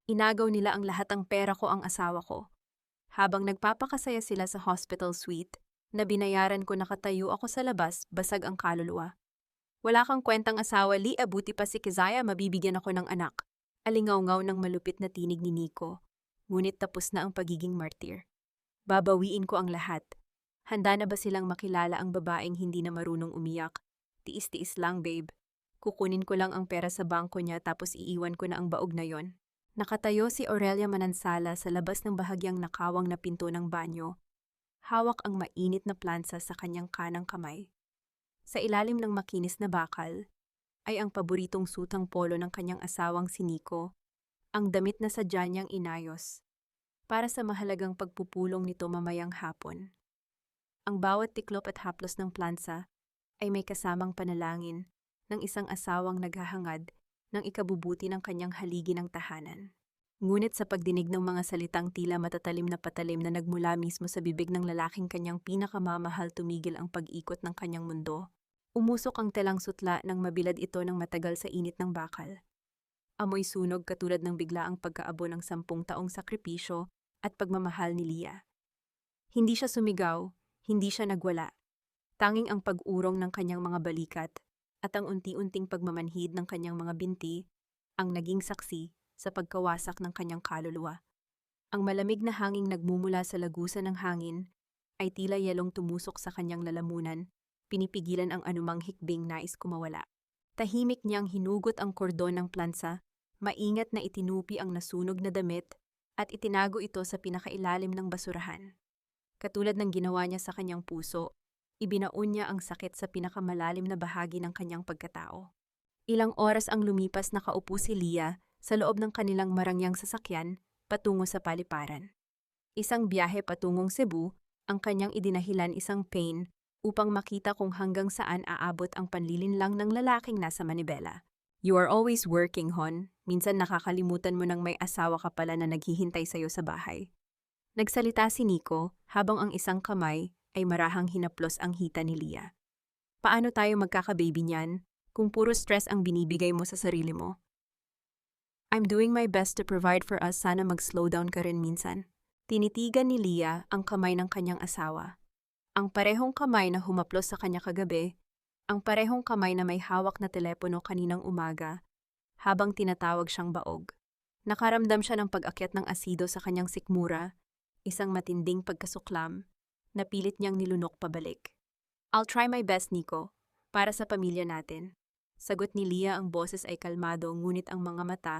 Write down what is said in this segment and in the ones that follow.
Inagaw nila ang lahat ng pera ko ang asawa ko. Habang nagpapakasaya sila sa hospital suite, na binayaran ko nakatayo ako sa labas, basag ang kaluluwa. Wala kang kwentang asawa, Lia, buti pa si Kizaya, mabibigyan ako ng anak. Alingaw-ngaw ng malupit na tinig ni Nico. Ngunit tapos na ang pagiging martir. Babawiin ko ang lahat. Handa na ba silang makilala ang babaeng hindi na marunong umiyak? Tiis-tiis lang, babe. Kukunin ko lang ang pera sa bangko niya tapos iiwan ko na ang baog na yon. Nakatayo si Aurelia Manansala sa labas ng bahagyang nakawang na pinto ng banyo. Hawak ang mainit na plansa sa kanyang kanang kamay. Sa ilalim ng makinis na bakal, ay ang paboritong sutang polo ng kanyang asawang si Nico, ang damit na sadya niyang inayos, para sa mahalagang pagpupulong nito mamayang hapon. Ang bawat tiklop at haplos ng plansa ay may kasamang panalangin ng isang asawang naghahangad ng ikabubuti ng kanyang haligi ng tahanan. Ngunit sa pagdinig ng mga salitang tila matatalim na patalim na nagmula mismo sa bibig ng lalaking kanyang pinakamamahal, tumigil ang pag-ikot ng kanyang mundo. Umusok ang telang sutla ng mabilad ito ng matagal sa init ng bakal. Amoy sunog katulad ng biglaang pagkaabo ng 10 taong sakripisyo at pagmamahal ni Lia. Hindi siya sumigaw, hindi siya nagwala. Tanging ang pag-urong ng kanyang mga balikat at ang unti-unting pagmamanhid ng kanyang mga binti ang naging saksi sa pagkawasak ng kanyang kaluluwa. Ang malamig na hanging nagmumula sa lagusan ng hangin ay tila yelong tumusok sa kanyang lalamunan, pinipigilan ang anumang hikbing nais kumawala. Tahimik niyang hinugot ang kordon ng plansa, maingat na itinupi ang nasunog na damit at itinago ito sa pinakailalim ng basurahan. Katulad ng ginawa niya sa kanyang puso, ibinaon niya ang sakit sa pinakamalalim na bahagi ng kanyang pagkatao. Ilang oras ang lumipas, nakaupo si Lia sa loob ng kanilang marangyang sasakyan patungo sa paliparan. Isang biyahe patungong Cebu, ang kanyang idinahilan isang pain upang makita kung hanggang saan aabot ang panlilinlang ng lalaking nasa manibela. You are always working, Hon. Minsan nakakalimutan mo nang may asawa ka pala na naghihintay sa'yo sa bahay. Nagsalita si Nico habang ang isang kamay ay marahang hinaplos ang hita ni Lia. Paano tayo magkakababy niyan kung puro stress ang binibigay mo sa sarili mo? I'm doing my best to provide for us, sana mag-slow down ka rin minsan. Tinitigan ni Lia ang kamay ng kanyang asawa. Ang parehong kamay na humaplos sa kanya kagabi, ang parehong kamay na may hawak na telepono kaninang umaga, habang tinatawag siyang baog. Nakaramdam siya ng pag-akyat ng asido sa kanyang sikmura, isang matinding pagkasuklam, na pilit niyang nilunok pabalik. I'll try my best, Nico, para sa pamilya natin. Sagot ni Lia, ang boses ay kalmado ngunit ang mga mata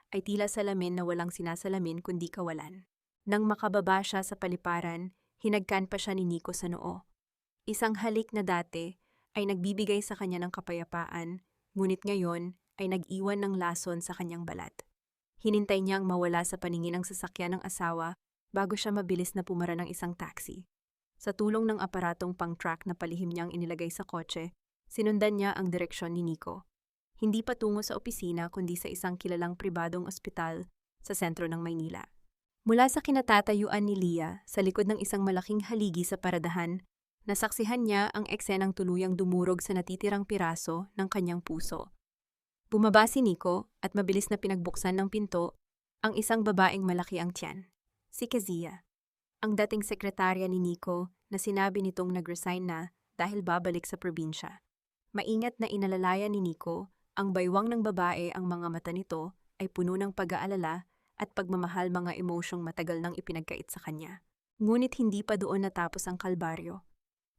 ay tila salamin na walang sinasalamin kundi kawalan. Nang makababa siya sa paliparan, hinagkan pa siya ni Nico sa noo. Isang halik na dati ay nagbibigay sa kanya ng kapayapaan, ngunit ngayon ay nag-iwan ng lason sa kanyang balat. Hinintay niyang mawala sa paningin ang sasakyan ng asawa bago siya mabilis na pumara ng isang taxi. Sa tulong ng aparatong pang-track na palihim niyang inilagay sa kotse, sinundan niya ang direksyon ni Nico. Hindi patungo sa opisina kundi sa isang kilalang pribadong ospital sa sentro ng Maynila. Mula sa kinatatayuan ni Lia, sa likod ng isang malaking haligi sa paradahan, nasaksihan niya ang eksenang tuluyang dumurog sa natitirang piraso ng kanyang puso. Bumaba si Nico at mabilis na pinagbuksan ng pinto ang isang babaeng malaki ang tiyan. Si Kezia, ang dating sekretarya ni Nico na sinabi nitong nag-resign na dahil babalik sa probinsya. Maingat na inalalayan ni Nico ang baywang ng babae, ang mga mata nito ay puno ng pag-aalala at pagmamahal, mga emosyong matagal nang ipinagkait sa kanya. Ngunit hindi pa doon natapos ang kalbaryo.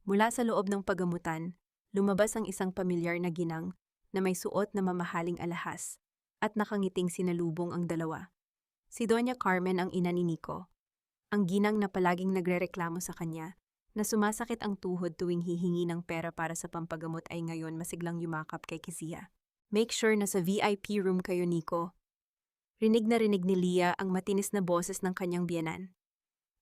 Mula sa loob ng pagamutan, lumabas ang isang pamilyar na ginang na may suot na mamahaling alahas at nakangiting sinalubong ang dalawa. Si Doña Carmen, ang ina ni Nico. Ang ginang na palaging nagrereklamo sa kanya na sumasakit ang tuhod tuwing hihingi ng pera para sa pampagamot ay ngayon masiglang yumakap kay Kezia. Make sure na sa VIP room kayo, Nico. Rinig na rinig ni Lia ang matinis na boses ng kanyang biyenan.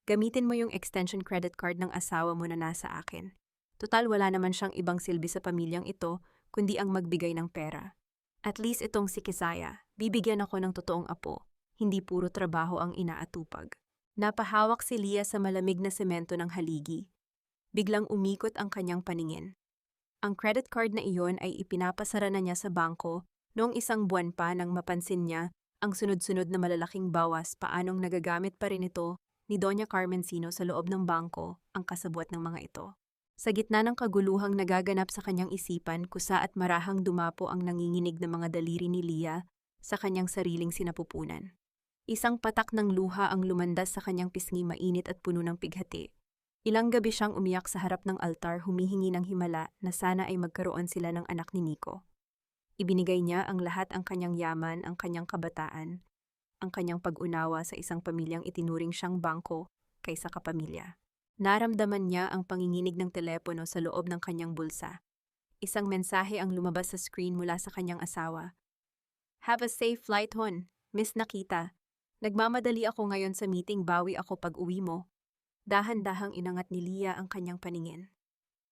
Gamitin mo yung extension credit card ng asawa mo na nasa akin. Total wala naman siyang ibang silbi sa pamilyang ito kundi ang magbigay ng pera. At least itong si Kisaya, bibigyan ako ng totoong apo, hindi puro trabaho ang inaatupag. Napahawak si Lia sa malamig na semento ng haligi. Biglang umikot ang kanyang paningin. Ang credit card na iyon ay ipinapasara na niya sa bangko noong isang buwan pa nang mapansin niya Ang sunod-sunod na malalaking bawas paanong nagagamit pa rin ito ni Doña Carmencino sa loob ng bangko ang kasabwat ng mga ito. Sa gitna ng kaguluhang nagaganap sa kanyang isipan, kusa at marahang dumapo ang nanginginig na mga daliri ni Leah sa kanyang sariling sinapupunan. Isang patak ng luha ang lumandas sa kanyang pisngi, mainit at puno ng pighati. Ilang gabi siyang umiyak sa harap ng altar, humihingi ng himala na sana ay magkaroon sila ng anak ni Nico. Ibinigay niya ang lahat, ang kanyang yaman, ang kanyang kabataan, ang kanyang pag-unawa sa isang pamilyang itinuring siyang bangko kaysa kapamilya. Naramdaman niya ang panginginig ng telepono sa loob ng kanyang bulsa. Isang mensahe ang lumabas sa screen mula sa kanyang asawa. "Have a safe flight, hon. Miss Nakita. Nagmamadali ako ngayon sa meeting, bawi ako pag uwi mo." Dahan-dahang inangat ni Leah ang kanyang paningin.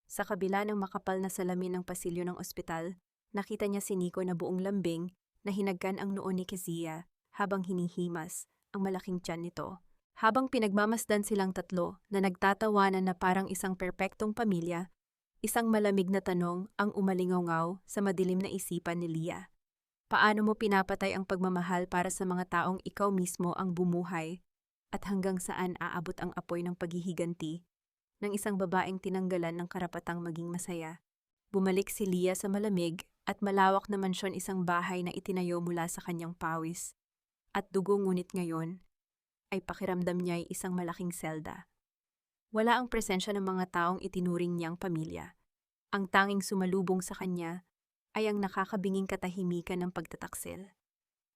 Sa kabila ng makapal na salamin ng pasilyo ng ospital, nakita niya si Nico na buong lambing na hinagkan ang noo ni Kezia habang hinihimas ang malaking tiyan nito. Habang pinagmamasdan silang tatlo na nagtatawanan na parang isang perpektong pamilya, isang malamig na tanong ang umalingaw sa madilim na isipan ni Leah. Paano mo pinapatay ang pagmamahal para sa mga taong ikaw mismo ang bumuhay? At hanggang saan aabot ang apoy ng paghihiganti ng isang babaeng tinanggalan ng karapatang maging masaya? Bumalik si Leah sa malamig at malawak na mansyon, isang bahay na itinayo mula sa kanyang pawis at dugo, ngunit ngayon ay pakiramdam niya ay isang malaking selda. Wala ang presensya ng mga taong itinuring niyang pamilya. Ang tanging sumalubong sa kanya ay ang nakakabinging katahimikan ng pagtataksil.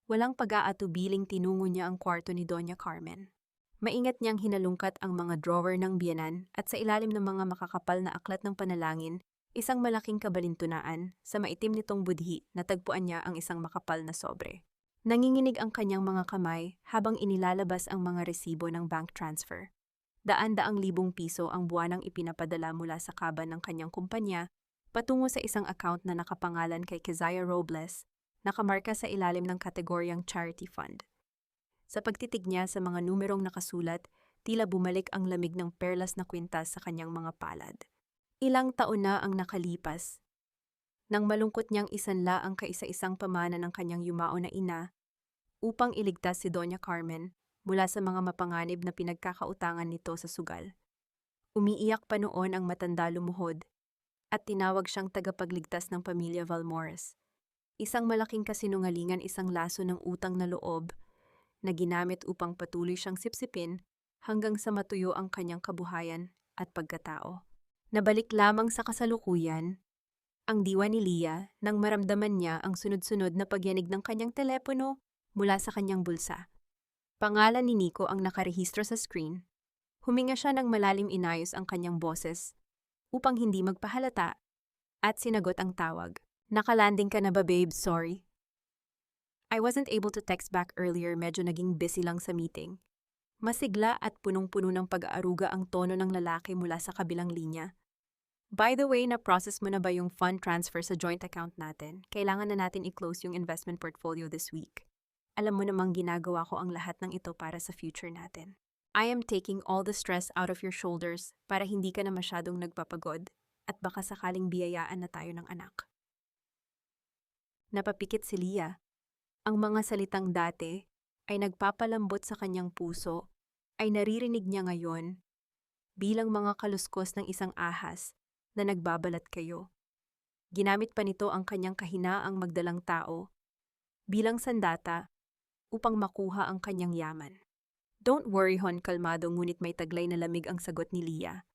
Walang pag-aatubiling tinungo niya ang kwarto ni Doña Carmen. Maingat niyang hinalungkat ang mga drawer ng biyanan at sa ilalim ng mga makakapal na aklat ng panalangin, isang malaking kabalintunaan sa maitim nitong budhi, natagpuan niya ang isang makapal na sobre. Nanginginig ang kanyang mga kamay habang inilalabas ang mga resibo ng bank transfer. Daan-daang libong piso ang buwanang ipinapadala mula sa kaban ng kanyang kumpanya patungo sa isang account na nakapangalan kay Kezia Robles, nakamarka sa ilalim ng kategoryang charity fund. Sa pagtitig niya sa mga numerong nakasulat, tila bumalik ang lamig ng perlas na kwintas sa kanyang mga palad. Ilang taon na ang nakalipas. Nang malungkot niyang isanla ang kaisa-isang pamana ng kanyang yumao na ina upang iligtas si Doña Carmen mula sa mga mapanganib na pinagkakautangan nito sa sugal. Umiiyak pa noon ang matanda, lumuhod, at tinawag siyang tagapagligtas ng pamilya Valmores. Isang malaking kasinungalingan, isang laso ng utang na loob na ginamit upang patuloy siyang sipsipin hanggang sa matuyo ang kanyang kabuhayan at pagkatao. Nabalik lamang sa kasalukuyan ang diwa ni Leah nang maramdaman niya ang sunod-sunod na pagyanig ng kanyang telepono mula sa kanyang bulsa. Pangalan ni Nico ang nakarehistro sa screen. Huminga siya ng malalim, inayos ang kanyang boses upang hindi magpahalata at sinagot ang tawag. "Nakalanding ka na ba, babe? Sorry. I wasn't able to text back earlier, medyo naging busy lang sa meeting." Masigla at punong-puno ng pag-aaruga ang tono ng lalaki mula sa kabilang linya. "By the way, na-process mo na ba yung fund transfer sa joint account natin? Kailangan na natin i-close yung investment portfolio this week. Alam mo namang ginagawa ko ang lahat ng ito para sa future natin. I am taking all the stress out of your shoulders para hindi ka na masyadong nagpapagod at baka sakaling biyayaan na tayo ng anak." Napapikit si Leah. Ang mga salitang dati ay nagpapalambot sa kanyang puso ay naririnig niya ngayon bilang mga kaluskos ng isang ahas na nagbabalat kayo. Ginamit pa nito ang kanyang kahinaang magdalang tao bilang sandata upang makuha ang kanyang yaman. "Don't worry, hon," kalmado ngunit may taglay na lamig ang sagot ni Leah.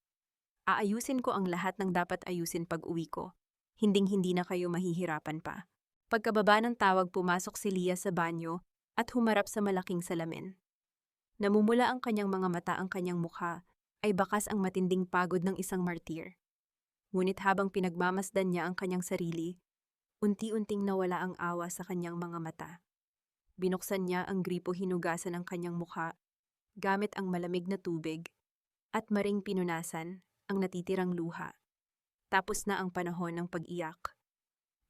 "Aayusin ko ang lahat ng dapat ayusin pag uwi ko. Hinding-hindi na kayo mahihirapan pa." Pagkababa ng tawag, pumasok si Leah sa banyo at humarap sa malaking salamin. Namumula ang kanyang mga mata, ang kanyang mukha ay bakas ang matinding pagod ng isang martir. Ngunit habang pinagmamasdan niya ang kanyang sarili, unti-unting nawala ang awa sa kanyang mga mata. Binuksan niya ang gripo, hinugasan ang kanyang mukha gamit ang malamig na tubig at maring pinunasan ang natitirang luha. Tapos na ang panahon ng pag-iyak.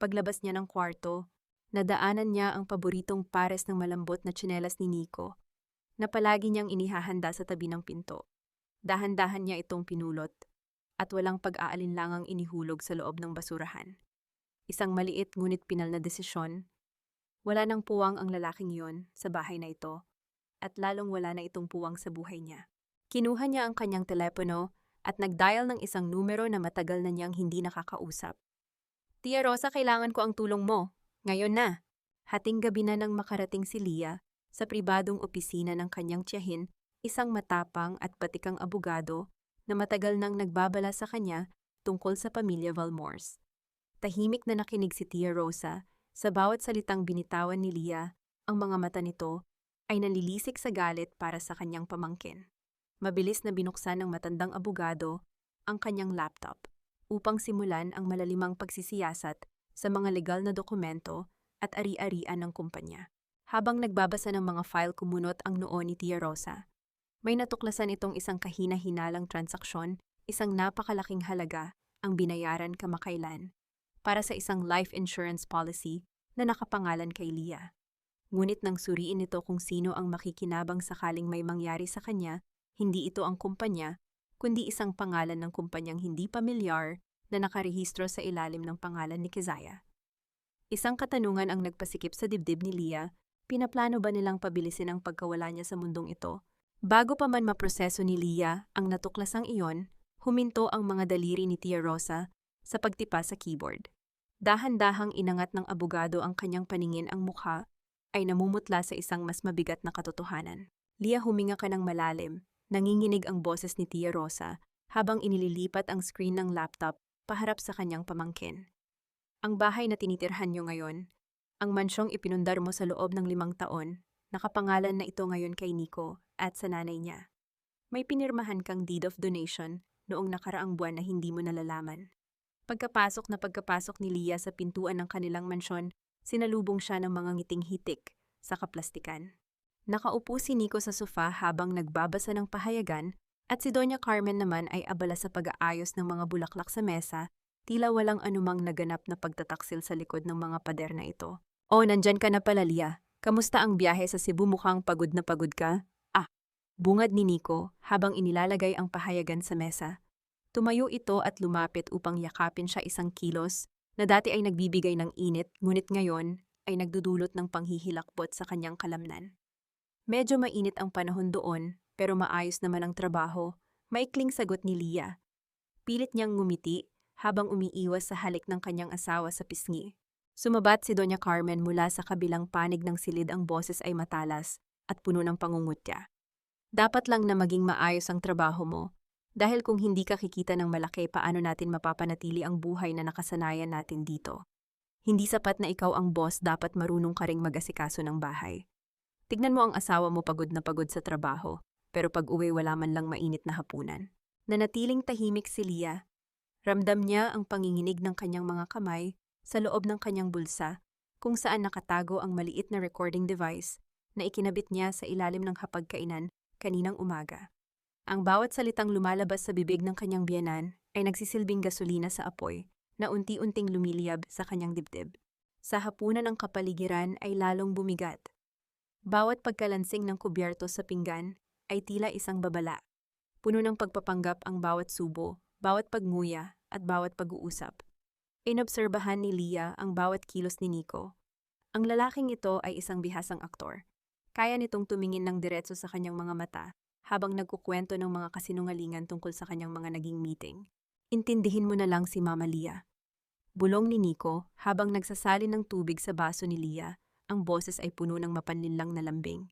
Paglabas niya ng kwarto, nadaanan niya ang paboritong pares ng malambot na tsinelas ni Nico na palagi niyang inihahanda sa tabi ng pinto. Dahan-dahan niya itong pinulot at walang pag-aalinlangang inihulog sa loob ng basurahan. Isang maliit ngunit pinal na desisyon, Wala nang puwang ang lalaking yon sa bahay na ito at lalong wala na itong puwang sa buhay niya. Kinuha niya ang kanyang telepono at nag-dial ng isang numero na matagal na niyang hindi nakakausap. Tia Rosa, kailangan ko ang tulong mo. Ngayon na. Hating gabi na nang makarating si Leah sa pribadong opisina ng kanyang tiyahin, isang matapang at batikang abogado na matagal nang nagbabala sa kanya tungkol sa pamilya Valmores. Tahimik na nakinig si Tia Rosa sa bawat salitang binitawan ni Leah. Ang mga mata nito ay nalilisik sa galit para sa kanyang pamangkin. Mabilis na binuksan ng matandang abogado ang kanyang laptop upang simulan ang malalimang pagsisiyasat sa mga legal na dokumento at ari-arian ng kumpanya. Habang nagbabasa ng mga file, kumunot ang noo ni Tia Rosa. May natuklasan itong isang kahina-hinalang transaksyon, isang napakalaking halaga ang binayaran kamakailan para sa isang life insurance policy na nakapangalan kay Leah. Ngunit nang suriin nito kung sino ang makikinabang sakaling may mangyari sa kanya, hindi ito ang kumpanya, kundi isang pangalan ng kumpanyang hindi pamilyar na nakarehistro sa ilalim ng pangalan ni Keziah. Isang katanungan ang nagpasikip sa dibdib ni Leah, pinaplano ba nilang pabilisin ang pagkawala niya sa mundong ito? Bago pa man maproseso ni Leah ang natuklasang iyon, huminto ang mga daliri ni Tia Rosa sa pagtipa sa keyboard. Dahan-dahang inangat ng abogado ang kanyang paningin, ang mukha ay namumutla sa isang mas mabigat na katotohanan. Leah, huminga ka ng malalim. Nanginginig ang boses ni Tia Rosa habang inililipat ang screen ng laptop paharap sa kanyang pamangkin. Ang bahay na tinitirhan niyo ngayon, ang mansyong ipinundar mo sa loob ng 5 taon, nakapangalan na ito ngayon kay Nico at sa nanay niya. May pinirmahan kang deed of donation noong nakaraang buwan na hindi mo nalalaman. Pagkapasok ni Leah sa pintuan ng kanilang mansyon, sinalubong siya ng mga ngiting hitik sa kaplastikan. Nakaupo si Nico sa sofa habang nagbabasa ng pahayagan at si Doña Carmen naman ay abala sa pag-aayos ng mga bulaklak sa mesa, tila walang anumang naganap na pagtataksil sa likod ng mga pader na ito. "Oh, nandyan ka na pala, Leah. Kamusta ang biyahe sa Cebu? Mukhang pagod na pagod ka?" Bungad ni Nico habang inilalagay ang pahayagan sa mesa. Tumayo ito at lumapit upang yakapin siya, isang kilos na dati ay nagbibigay ng init, ngunit ngayon ay nagdudulot ng panghihilakbot sa kanyang kalamnan. "Medyo mainit ang panahon doon, pero maayos naman ang trabaho," maikling sagot ni Leah. Pilit niyang ngumiti habang umiiwas sa halik ng kanyang asawa sa pisngi. Sumabat si Doña Carmen mula sa kabilang panig ng silid, ang boses ay matalas at puno ng pangungutya. "Dapat lang na maging maayos ang trabaho mo. Dahil kung hindi ka kikita ng malaki, paano natin mapapanatili ang buhay na nakasanayan natin dito? Hindi sapat na ikaw ang boss, dapat marunong ka ring mag-asikaso ng bahay. Tignan mo ang asawa mo, pagod na pagod sa trabaho, pero pag-uwi wala man lang mainit na hapunan." Nanatiling tahimik si Leah. Ramdam niya ang panginginig ng kanyang mga kamay sa loob ng kanyang bulsa, kung saan nakatago ang maliit na recording device na ikinabit niya sa ilalim ng hapagkainan kaninang umaga. Ang bawat salitang lumalabas sa bibig ng kanyang biyenan ay nagsisilbing gasolina sa apoy na unti-unting lumiliyab sa kanyang dibdib. Sa hapunan, ang kapaligiran ay lalong bumigat. Bawat pagkalansing ng kubyerto sa pinggan ay tila isang babala. Puno ng pagpapanggap ang bawat subo, bawat pagnguya at bawat pag-uusap. Inobserbahan ni Leah ang bawat kilos ni Nico. Ang lalaking ito ay isang bihasang aktor. Kaya nitong tumingin ng diretso sa kanyang mga mata habang nagkukwento ng mga kasinungalingan tungkol sa kanyang mga naging meeting. "Intindihin mo na lang si Mama Leah." Bulong ni Nico habang nagsasalin ng tubig sa baso ni Leah, ang boses ay puno ng mapanlinlang na lambing.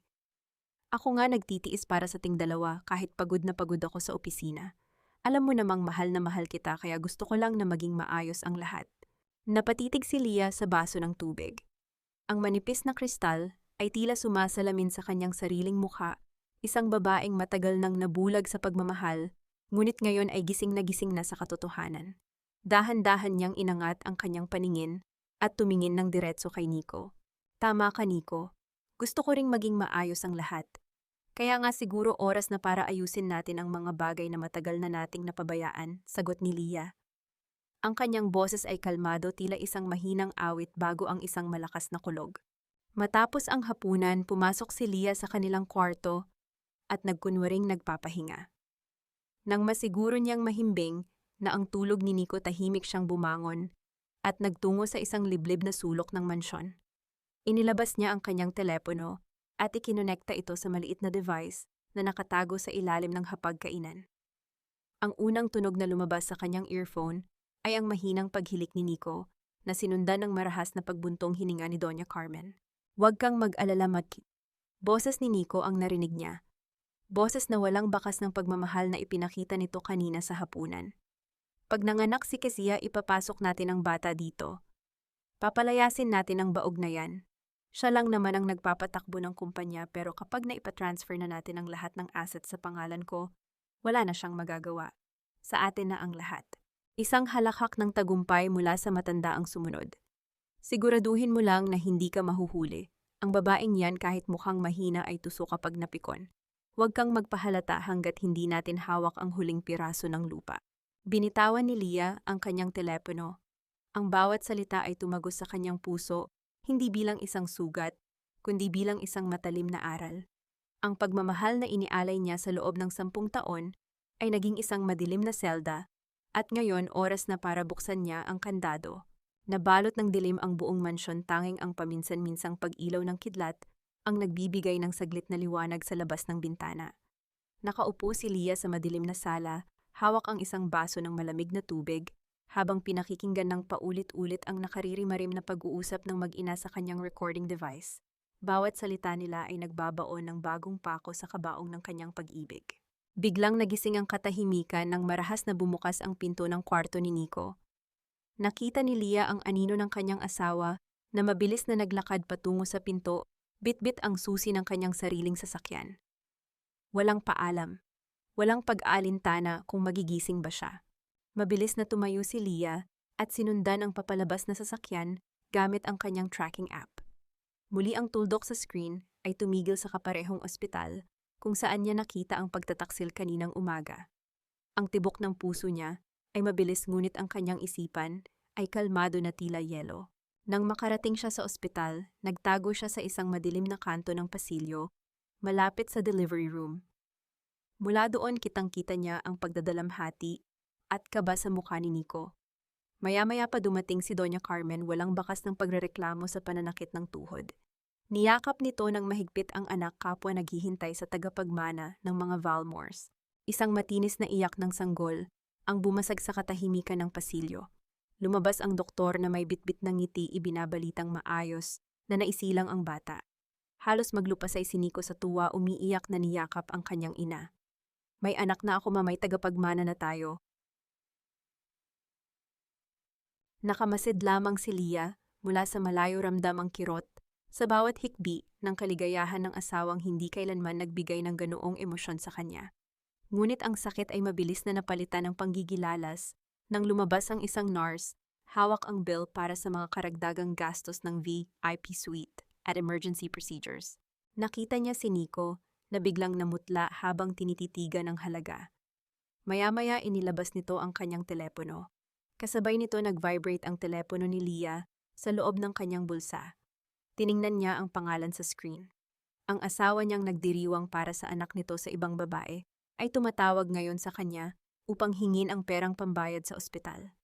"Ako nga nagtitiis para sa ting dalawa kahit pagod na pagod ako sa opisina. Alam mo namang mahal na mahal kita, kaya gusto ko lang na maging maayos ang lahat." Napatitig si Leah sa baso ng tubig. Ang manipis na kristal ay tila sumasalamin sa kanyang sariling mukha, isang babaeng matagal nang nabulag sa pagmamahal, ngunit ngayon ay gising na sa katotohanan. Dahan-dahan niyang inangat ang kanyang paningin at tumingin ng diretso kay Nico. "Tama ka, Nico. Gusto ko ring maging maayos ang lahat. Kaya nga siguro oras na para ayusin natin ang mga bagay na matagal na nating napabayaan," sagot ni Leah. Ang kanyang boses ay kalmado, tila isang mahinang awit bago ang isang malakas na kulog. Matapos ang hapunan, pumasok si Leah sa kanilang kwarto at nagkunwaring nagpapahinga. Nang masiguro niyang mahimbing na ang tulog ni Nico, tahimik siyang bumangon at nagtungo sa isang liblib na sulok ng mansyon. Inilabas niya ang kanyang telepono at ikinonekta ito sa maliit na device na nakatago sa ilalim ng hapagkainan. Ang unang tunog na lumabas sa kanyang earphone ay ang mahinang paghilik ni Nico na sinundan ng marahas na pagbuntong hininga ni Doña Carmen. "Huwag kang mag-alala, Boses ni Nico ang narinig niya. Boses na walang bakas ng pagmamahal na ipinakita nito kanina sa hapunan. "Pag nanganak si Kezia, ipapasok natin ang bata dito. Papalayasin natin ang baog na yan. Siya lang naman ang nagpapatakbo ng kumpanya, pero kapag naipatransfer na natin ang lahat ng assets sa pangalan ko, wala na siyang magagawa. Sa atin na ang lahat." Isang halakhak ng tagumpay mula sa matanda ang sumunod. "Siguraduhin mo lang na hindi ka mahuhuli. Ang babaeng yan kahit mukhang mahina ay tuso kapag napikon. Huwag kang magpahalata hanggat hindi natin hawak ang huling piraso ng lupa." Binitawan ni Leah ang kanyang telepono. Ang bawat salita ay tumagos sa kanyang puso, hindi bilang isang sugat, kundi bilang isang matalim na aral. Ang pagmamahal na inialay niya sa loob ng 10 taon ay naging isang madilim na selda, at ngayon oras na para buksan niya ang kandado. Nabalot ng dilim ang buong mansyon, tanging ang paminsan-minsang pag-ilaw ng kidlat ang nagbibigay ng saglit na liwanag sa labas ng bintana. Nakaupo si Leah sa madilim na sala, hawak ang isang baso ng malamig na tubig, habang pinakikinggan ng paulit-ulit ang nakaririmarim na pag-uusap ng mag-ina sa kanyang recording device. Bawat salita nila ay nagbabaon ng bagong pako sa kabaong ng kanyang pag-ibig. Biglang nagising ang katahimikan nang marahas na bumukas ang pinto ng kwarto ni Nico. Nakita ni Leah ang anino ng kanyang asawa na mabilis na naglakad patungo sa pinto, bitbit ang susi ng kanyang sariling sasakyan. Walang paalam, walang pag-aalintana kung magigising ba siya. Mabilis na tumayo si Leah at sinundan ang papalabas na sasakyan gamit ang kanyang tracking app. Muli ang tuldok sa screen ay tumigil sa kaparehong ospital kung saan niya nakita ang pagtataksil kaninang umaga. Ang tibok ng puso niya ay mabilis, ngunit ang kanyang isipan ay kalmado na tila yelo. Nang makarating siya sa ospital, nagtago siya sa isang madilim na kanto ng pasilyo, malapit sa delivery room. Mula doon kitang-kita niya ang pagdadalamhati at kaba sa mukha ni Nico. Maya-maya pa dumating si Doña Carmen, walang bakas ng pagrereklamo sa pananakit ng tuhod. Niyakap nito ng mahigpit ang anak, kapwa naghihintay sa tagapagmana ng mga Valmores. Isang matinis na iyak ng sanggol ang bumasag sa katahimikan ng pasilyo. Lumabas ang doktor na may bitbit ng ngiti, ibinabalitang maayos na naisilang ang bata. Halos maglupasay si Nico sa tuwa, umiiyak na niyakap ang kanyang ina. "May anak na ako, may tagapagmana na tayo." Nakamasid lamang si Leah, mula sa malayo ramdam ang kirot sa bawat hikbi ng kaligayahan ng asawang hindi kailanman nagbigay ng ganoong emosyon sa kanya. Ngunit ang sakit ay mabilis na napalitan ng panggigilalas nang lumabas ang isang nurse, hawak ang bill para sa mga karagdagang gastos ng VIP suite at emergency procedures. Nakita niya si Nico na biglang namutla habang tinititigan ang halaga. Maya-maya inilabas nito ang kanyang telepono. Kasabay nito nag-vibrate ang telepono ni Leah sa loob ng kanyang bulsa. Tiningnan niya ang pangalan sa screen. Ang asawa niyang nagdiriwang para sa anak nito sa ibang babae ay tumatawag ngayon sa kanya upang hingin ang perang pambayad sa ospital.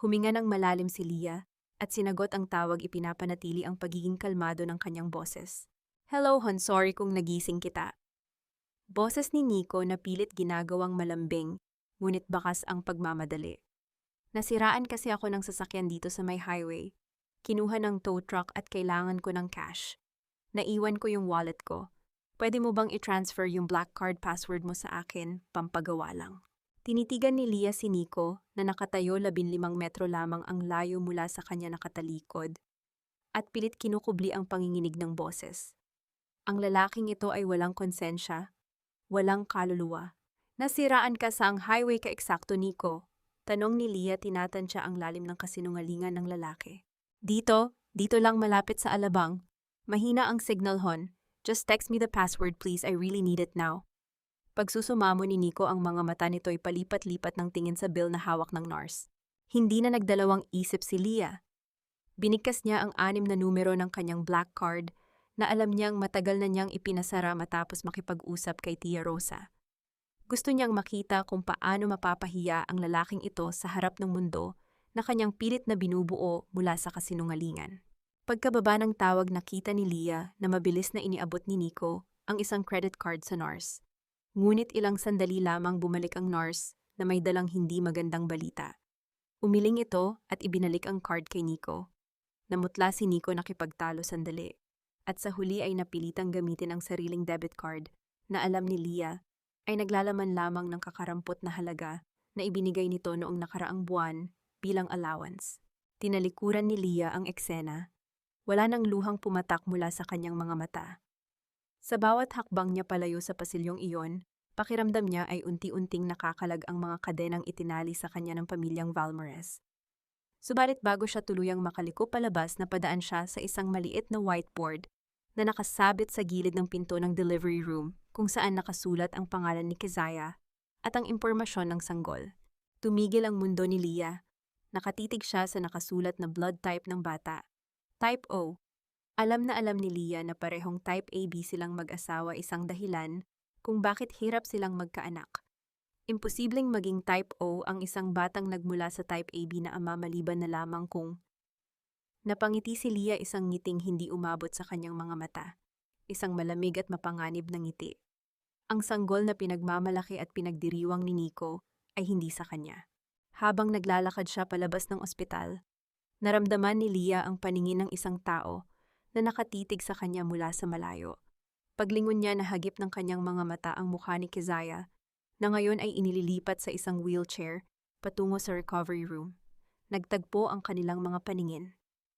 Huminga ng malalim si Leah at sinagot ang tawag, ipinapanatili ang pagiging kalmado ng kanyang boses. "Hello hon, sorry kung nagising kita." Boses ni Nico na pilit ginagawang malambing, ngunit bakas ang pagmamadali. "Nasiraan kasi ako ng sasakyan dito sa may highway. Kinuha ng tow truck at kailangan ko ng cash. Naiwan ko yung wallet ko. Pwede mo bang i-transfer yung black card password mo sa akin, pampagawa lang?" Tinitigan ni Leah si Nico na nakatayo 15 metro lamang ang layo mula sa kanya nakatalikod, at pilit kinukubli ang panginginig ng boses. Ang lalaking ito ay walang konsensya, walang kaluluwa. "Nasiraan ka sa ang highway ka eksakto, Nico?" Tanong ni Leah, tinatansya ang lalim ng kasinungalingan ng lalaki. Dito lang malapit sa Alabang. Mahina ang signal hon. Just text me the password please, I really need it now." Pagsusumamo ni Nico, ang mga mata nito ay palipat-lipat ng tingin sa bill na hawak ng nurse. Hindi na nagdalawang isip si Leah. Binigkas niya ang 6 na numero ng kanyang black card na alam niyang matagal na niyang ipinasara matapos makipag-usap kay Tia Rosa. Gusto niyang makita kung paano mapapahiya ang lalaking ito sa harap ng mundo na kanyang pilit na binubuo mula sa kasinungalingan. Pagkababa ng tawag nakita ni Leah na mabilis na iniabot ni Nico ang isang credit card sa nurse. Ngunit ilang sandali lamang bumalik ang nurse na may dalang hindi magandang balita. Umiling ito at ibinalik ang card kay Nico. Namutla si Nico nakipagtalo sandali. At sa huli ay napilitang gamitin ang sariling debit card na alam ni Leah ay naglalaman lamang ng kakarampot na halaga na ibinigay nito noong nakaraang buwan bilang allowance. Tinalikuran ni Leah ang eksena. Wala nang luhang pumatak mula sa kanyang mga mata. Sa bawat hakbang niya palayo sa pasilyong iyon, pakiramdam niya ay unti-unting nakakalag ang mga kadenang itinali sa kanya ng pamilyang Valmores. Subalit bago siya tuluyang makaliko palabas, napadaan siya sa isang maliit na whiteboard na nakasabit sa gilid ng pinto ng delivery room kung saan nakasulat ang pangalan ni Keziah at ang impormasyon ng sanggol. Tumigil ang mundo ni Leah. Nakatitig siya sa nakasulat na blood type ng bata. Type O. Alam na alam ni Leah na parehong type AB silang mag-asawa, isang dahilan kung bakit hirap silang magkaanak. Imposibleng maging type O ang isang batang nagmula sa type AB na ama maliban na lamang kung napangiti si Leah, isang ngiting hindi umabot sa kanyang mga mata. Isang malamig at mapanganib na ngiti. Ang sanggol na pinagmamalaki at pinagdiriwang ni Nico ay hindi sa kanya. Habang naglalakad siya palabas ng ospital, naramdaman ni Leah ang paningin ng isang tao na nakatitig sa kanya mula sa malayo. Paglingon niya, nahagip ng kanyang mga mata ang mukha ni Keziah na ngayon ay inililipat sa isang wheelchair patungo sa recovery room. Nagtagpo ang kanilang mga paningin.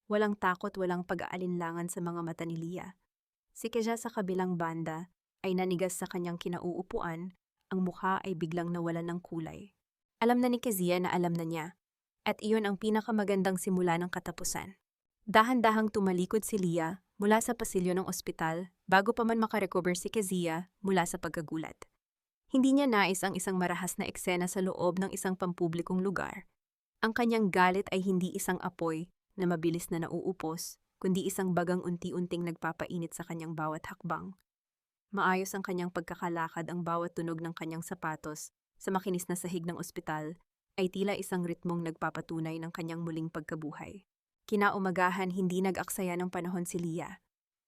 Walang takot, walang pag-aalinlangan sa mga mata ni Leah. Si Keziah sa kabilang banda ay nanigas sa kanyang kinauupuan, ang mukha ay biglang nawalan ng kulay. Alam na ni Keziah na alam na niya, at iyon ang pinakamagandang simula ng katapusan. Dahan-dahang tumalikod si Leah mula sa pasilyo ng ospital bago pa man makarecover si Keziah mula sa pagkagulat. Hindi niya nais ang isang marahas na eksena sa loob ng isang pampublikong lugar. Ang kanyang galit ay hindi isang apoy na mabilis na nauupos, kundi isang bagang unti-unting nagpapainit sa kanyang bawat hakbang. Maayos ang kanyang pagkakalakad, ang bawat tunog ng kanyang sapatos sa makinis na sahig ng ospital ay tila isang ritmong nagpapatunay ng kanyang muling pagkabuhay. Kinaumagahan, hindi nag-aksaya ng panahon si Leah.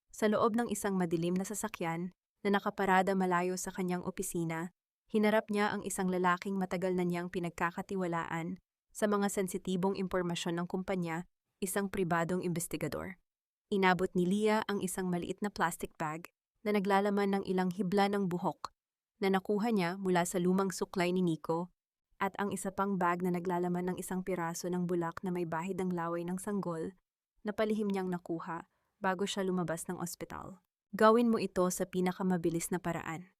Sa loob ng isang madilim na sasakyan na nakaparada malayo sa kanyang opisina, hinarap niya ang isang lalaking matagal na niyang pinagkakatiwalaan sa mga sensitibong impormasyon ng kumpanya, isang pribadong investigador. Inabot ni Leah ang isang maliit na plastic bag na naglalaman ng ilang hibla ng buhok na nakuha niya mula sa lumang suklay ni Nico, at ang isa pang bag na naglalaman ng isang piraso ng bulak na may bahid ng laway ng sanggol na palihim niyang nakuha bago siya lumabas ng ospital. Gawin mo ito sa pinakamabilis na paraan.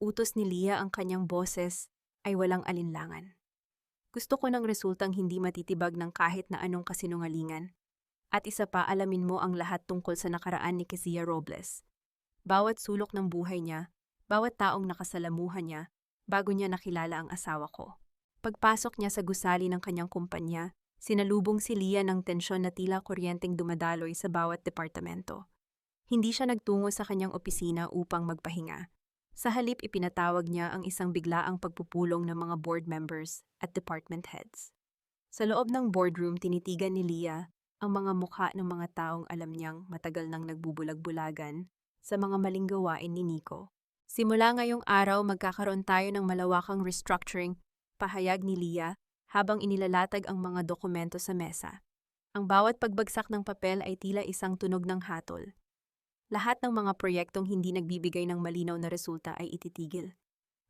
Utos ni Leah, ang kanyang boses ay walang alinlangan. Gusto ko ng resultang hindi matitibag ng kahit na anong kasinungalingan. At isa pa, alamin mo ang lahat tungkol sa nakaraan ni Keziah Robles. Bawat sulok ng buhay niya, bawat taong nakasalamuhan niya, bago niya nakilala ang asawa ko. Pagpasok niya sa gusali ng kanyang kumpanya, sinalubong si Leah ng tensyon na tila kuryenteng dumadaloy sa bawat departamento. Hindi siya nagtungo sa kanyang opisina upang magpahinga. Sa halip, ipinatawag niya ang isang biglaang pagpupulong ng mga board members at department heads. Sa loob ng boardroom, tinitigan ni Leah ang mga mukha ng mga taong alam niyang matagal nang nagbubulag-bulagan sa mga maling gawain ni Nico. Simula ngayong araw, magkakaroon tayo ng malawakang restructuring, pahayag ni Leah habang inilalatag ang mga dokumento sa mesa. Ang bawat pagbagsak ng papel ay tila isang tunog ng hatol. Lahat ng mga proyektong hindi nagbibigay ng malinaw na resulta ay ititigil.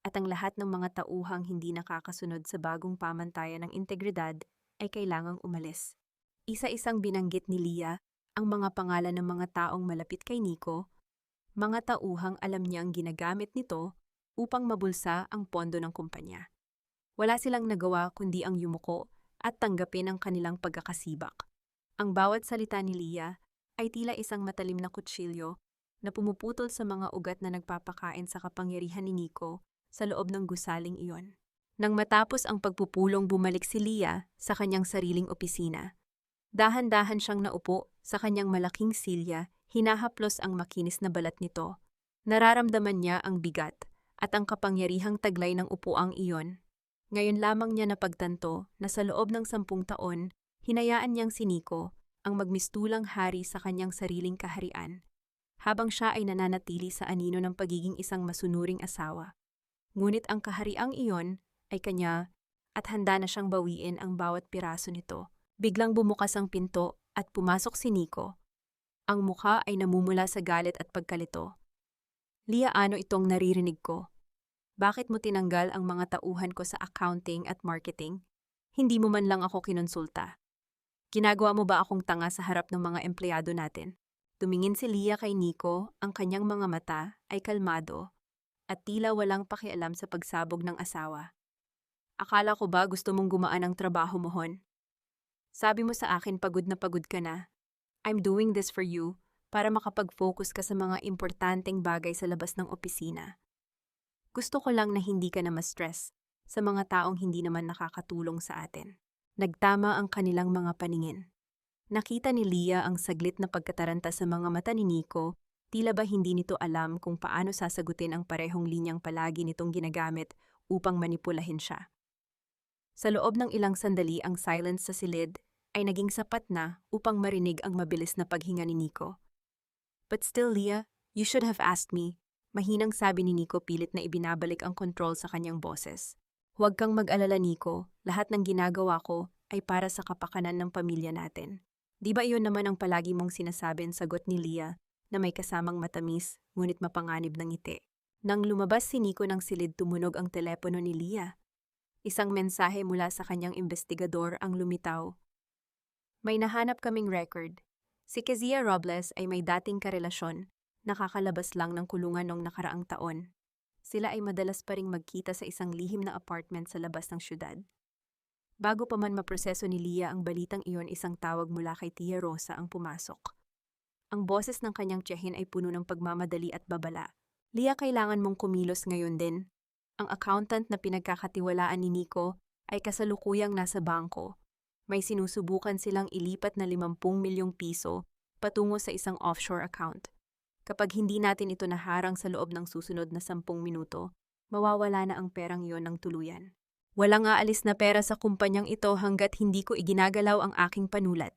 At ang lahat ng mga tauhang hindi nakakasunod sa bagong pamantayan ng integridad ay kailangang umalis. Isa-isang binanggit ni Leah ang mga pangalan ng mga taong malapit kay Nico, mga tauhang alam niyang ginagamit nito upang mabulsa ang pondo ng kumpanya. Wala silang nagawa kundi ang yumuko at tanggapin ang kanilang pagkakasibak. Ang bawat salita ni Leah ay tila isang matalim na kutsilyo na pumuputol sa mga ugat na nagpapakain sa kapangyarihan ni Nico sa loob ng gusaling iyon. Nang matapos ang pagpupulong, bumalik si Leah sa kanyang sariling opisina. Dahan-dahan siyang naupo sa kanyang malaking silya, hinahaplos ang makinis na balat nito. Nararamdaman niya ang bigat at ang kapangyarihang taglay ng upuang iyon. Ngayon lamang niya napagtanto na sa loob ng 10 taon, hinayaan niyang si Nico ang magmistulang hari sa kanyang sariling kaharian, habang siya ay nananatili sa anino ng pagiging isang masunuring asawa. Ngunit ang kahariang iyon ay kanya at handa na siyang bawiin ang bawat piraso nito. Biglang bumukas ang pinto at pumasok si Nico. Ang mukha ay namumula sa galit at pagkalito. Lia, ano itong naririnig ko? Bakit mo tinanggal ang mga tauhan ko sa accounting at marketing? Hindi mo man lang ako kinonsulta. Ginagawa mo ba akong tanga sa harap ng mga empleyado natin? Tumingin si Lia kay Nico, ang kanyang mga mata ay kalmado at tila walang pakialam sa pagsabog ng asawa. Akala ko ba gusto mong gumaan ang trabaho mo, hon? Sabi mo sa akin pagod ka na. I'm doing this for you para makapag-focus ka sa mga importanteng bagay sa labas ng opisina. Gusto ko lang na hindi ka na ma-stress sa mga taong hindi naman nakakatulong sa atin. Nagtama ang kanilang mga paningin. Nakita ni Lia ang saglit na pagkataranta sa mga mata ni Nico, tila ba hindi nito alam kung paano sasagutin ang parehong linyang palagi nitong ginagamit upang manipulahin siya. Sa loob ng ilang sandali ang silence sa silid ay naging sapat na upang marinig ang mabilis na paghinga ni Nico. But still, Lia, you should have asked me. Mahinang sabi ni Nico pilit na ibinabalik ang control sa kanyang boses. Huwag kang mag-alala, Nico. Lahat ng ginagawa ko ay para sa kapakanan ng pamilya natin. Di ba iyon naman ang palagi mong sinasabi, sagot ni Lia na may kasamang matamis ngunit mapanganib ng ngiti. Nang lumabas si Nico ng silid, tumunog ang telepono ni Lia. Isang mensahe mula sa kanyang investigador ang lumitaw. May nahanap kaming record. Si Kezia Robles ay may dating karelasyon, nakakalabas lang ng kulungan noong nakaraang taon. Sila ay madalas pa ring magkita sa isang lihim na apartment sa labas ng syudad. Bago pa man maproseso ni Lia ang balitang iyon, isang tawag mula kay Tia Rosa ang pumasok. Ang boses ng kanyang tiyahin ay puno ng pagmamadali at babala. Lia, kailangan mong kumilos ngayon din. Ang accountant na pinagkakatiwalaan ni Nico ay kasalukuyang nasa bangko. May sinusubukan silang ilipat na 50 milyong piso patungo sa isang offshore account. Kapag hindi natin ito naharang sa loob ng susunod na 10 minuto, mawawala na ang perang iyon ng tuluyan. Walang aalis na pera sa kumpanyang ito hanggat hindi ko iginagalaw ang aking panulat.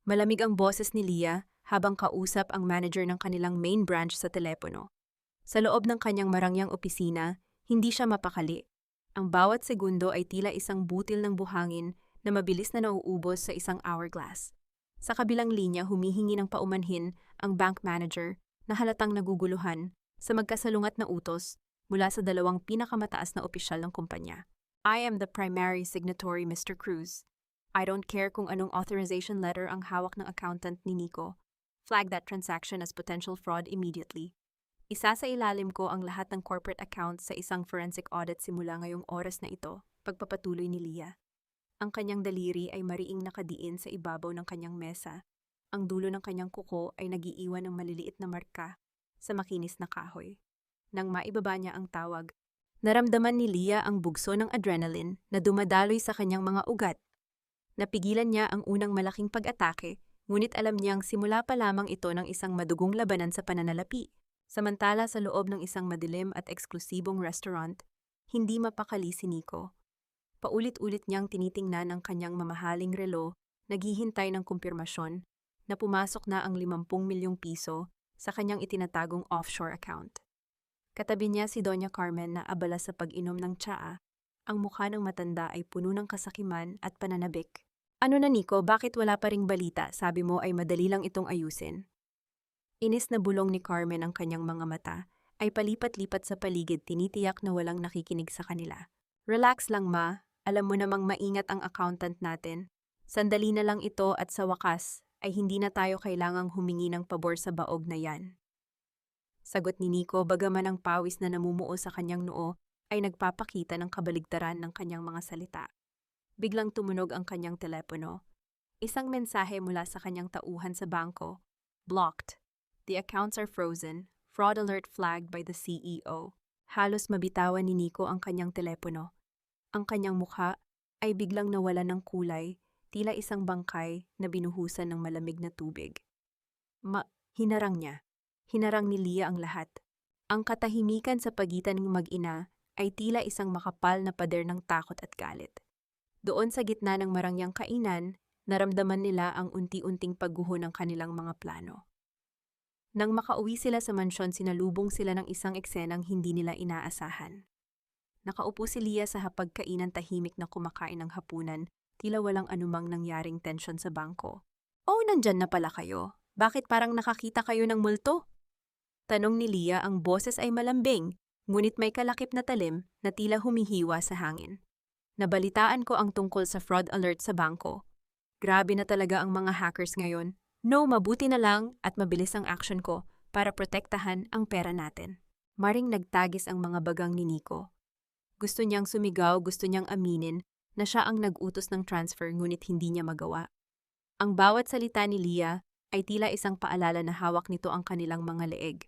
Malamig ang boses ni Lia habang kausap ang manager ng kanilang main branch sa telepono. Sa loob ng kanyang marangyang opisina, hindi siya mapakali. Ang bawat segundo ay tila isang butil ng buhangin na mabilis na nauubos sa isang hourglass. Sa kabilang linya, humihingi ng paumanhin ang bank manager na halatang naguguluhan sa magkasalungat na utos mula sa dalawang pinakamataas na opisyal ng kumpanya. I am the primary signatory, Mr. Cruz. I don't care kung anong authorization letter ang hawak ng accountant ni Nico. Flag that transaction as potential fraud immediately. Isa sa ilalim ko ang lahat ng corporate accounts sa isang forensic audit simula ngayong oras na ito, pagpapatuloy ni Lia. Ang kanyang daliri ay mariing nakadiin sa ibabaw ng kanyang mesa. Ang dulo ng kanyang kuko ay nagiiwan ng maliliit na marka sa makinis na kahoy. Nang maibaba niya ang tawag, naramdaman ni Lia ang bugso ng adrenaline na dumadaloy sa kanyang mga ugat. Napigilan niya ang unang malaking pag-atake, ngunit alam niyang simula pa lamang ito ng isang madugong labanan sa pananalapi. Samantala sa loob ng isang madilim at eksklusibong restaurant, hindi mapakali si Nico. Paulit-ulit niyang tinitingnan ang kanyang mamahaling relo, naghihintay ng kumpirmasyon na pumasok na ang 50 milyong piso sa kanyang itinatagong offshore account. Katabi niya si Doña Carmen na abala sa pag-inom ng tsaa. Ang mukha ng matanda ay puno ng kasakiman at pananabik. Ano na, Nico, bakit wala pa ring balita? Sabi mo ay madali lang itong ayusin. Inis na bulong ni Carmen ang kanyang mga mata, ay palipat-lipat sa paligid, tinitiyak na walang nakikinig sa kanila. Relax lang, ma. Alam mo namang maingat ang accountant natin. Sandali na lang ito at sa wakas ay hindi na tayo kailangang humingi ng pabor sa baog na yan. Sagot ni Nico, bagaman ang pawis na namumuo sa kanyang noo ay nagpapakita ng kabaligtaran ng kanyang mga salita. Biglang tumunog ang kanyang telepono. Isang mensahe mula sa kanyang tauhan sa bangko. Blocked. The accounts are frozen. Fraud alert flagged by the CEO. Halos mabitawan ni Nico ang kanyang telepono. Ang kanyang mukha ay biglang nawalan ng kulay, tila isang bangkay na binuhusan ng malamig na tubig. Hinarang niya. Hinarang ni Lia ang lahat. Ang katahimikan sa pagitan ng mag-ina ay tila isang makapal na pader ng takot at galit. Doon sa gitna ng marangyang kainan, Naramdaman nila ang unti-unting pagguho ng kanilang mga plano. Nang makauwi sila sa mansyon, sinalubong sila ng isang eksenang hindi nila inaasahan. Nakaupo si Leah sa hapagkainan, tahimik na kumakain ng hapunan, tila walang anumang nangyaring tensyon sa bangko. "Oh, nandyan na pala kayo. Bakit parang nakakita kayo ng multo?" Tanong ni Leah. Ang boses ay malambing, ngunit may kalakip na talim na tila humihiwa sa hangin. "Nabalitaan ko ang tungkol sa fraud alert sa bangko. Grabe na talaga ang mga hackers ngayon. No, mabuti na lang at mabilis ang action ko para protektahan ang pera natin." Maring nagtagis ang mga bagang ni Nico. Gusto niyang sumigaw, gusto niyang aminin na siya ang nag-utos ng transfer, ngunit hindi niya magawa. Ang bawat salita ni Leah ay tila isang paalala na hawak nito ang kanilang mga leeg.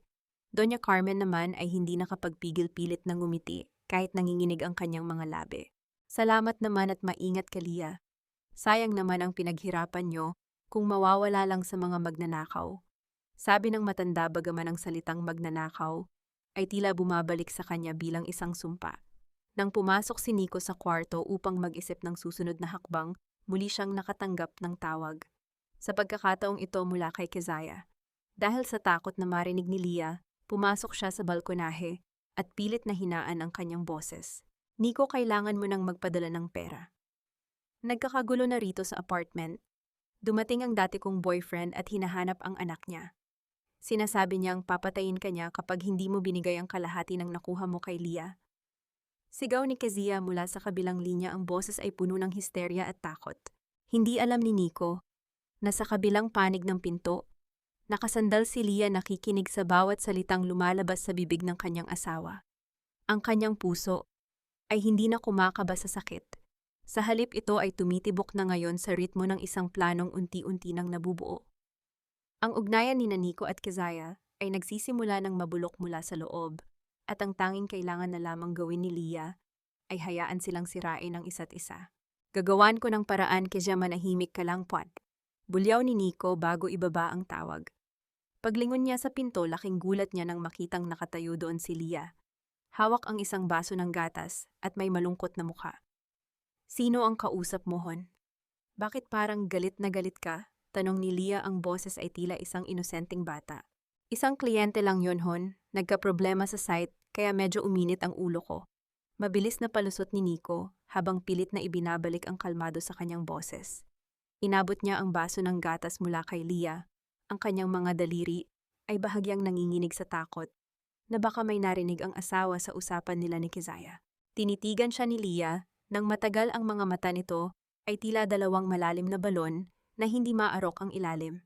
Doña Carmen naman ay hindi nakapagpigil-pilit ng ngumiti kahit nanginginig ang kanyang mga labi. "Salamat naman at maingat ka, Leah. Sayang naman ang pinaghirapan niyo kung mawawala lang sa mga magnanakaw." Sabi ng matanda, bagaman ang salitang magnanakaw ay tila bumabalik sa kanya bilang isang sumpa. Nang pumasok si Nico sa kwarto upang mag-isip ng susunod na hakbang, muli siyang nakatanggap ng tawag. Sa pagkakataong ito mula kay Keziah. Dahil sa takot na marinig ni Leah, pumasok siya sa balkonahe at pilit na hinaan ang kanyang boses. "Nico, kailangan mo nang magpadala ng pera. Nagkakagulo na rito sa apartment. Dumating ang dati kong boyfriend at hinahanap ang anak niya. Sinasabi niyang papatayin ka niya kapag hindi mo binigay ang kalahati ng nakuha mo kay Leah." Sigaw ni Keziah mula sa kabilang linya. Ang boses ay puno ng histerya at takot. Hindi alam ni Nico na sa kabilang panig ng pinto, nakasandal si Leah, nakikinig sa bawat salitang lumalabas sa bibig ng kanyang asawa. Ang kanyang puso ay hindi na kumakaba sa sakit. Sa halip, ito ay tumitibok na ngayon sa ritmo ng isang planong unti-unti nang nabubuo. Ang ugnayan ni Nico at Keziah ay nagsisimula ng mabulok mula sa loob, at ang tanging kailangan na lamang gawin ni Leah ay hayaan silang sirain ang isa't isa. "Gagawan ko ng paraan, Keziah, manahimik ka lang, Puat." Bulyaw ni Nico bago ibaba ang tawag. Paglingon niya sa pinto, laking gulat niya nang makitang nakatayo doon si Leah. Hawak ang isang baso ng gatas at may malungkot na mukha. "Sino ang kausap mo, hon? Bakit parang galit na galit ka?" Tanong ni Leah. Ang boses ay tila isang inosenteng bata. "Isang kliyente lang yon, hon. Nagka-problema sa site kaya medyo uminit ang ulo ko." Mabilis na palusot ni Nico habang pilit na ibinabalik ang kalmado sa kanyang boses. Inabot niya ang baso ng gatas mula kay Leah. Ang kanyang mga daliri ay bahagyang nanginginig sa takot na baka may narinig ang asawa sa usapan nila ni Keziah. Tinitigan siya ni Leah nang matagal. Ang mga mata nito ay tila dalawang malalim na balon na hindi maarok ang ilalim.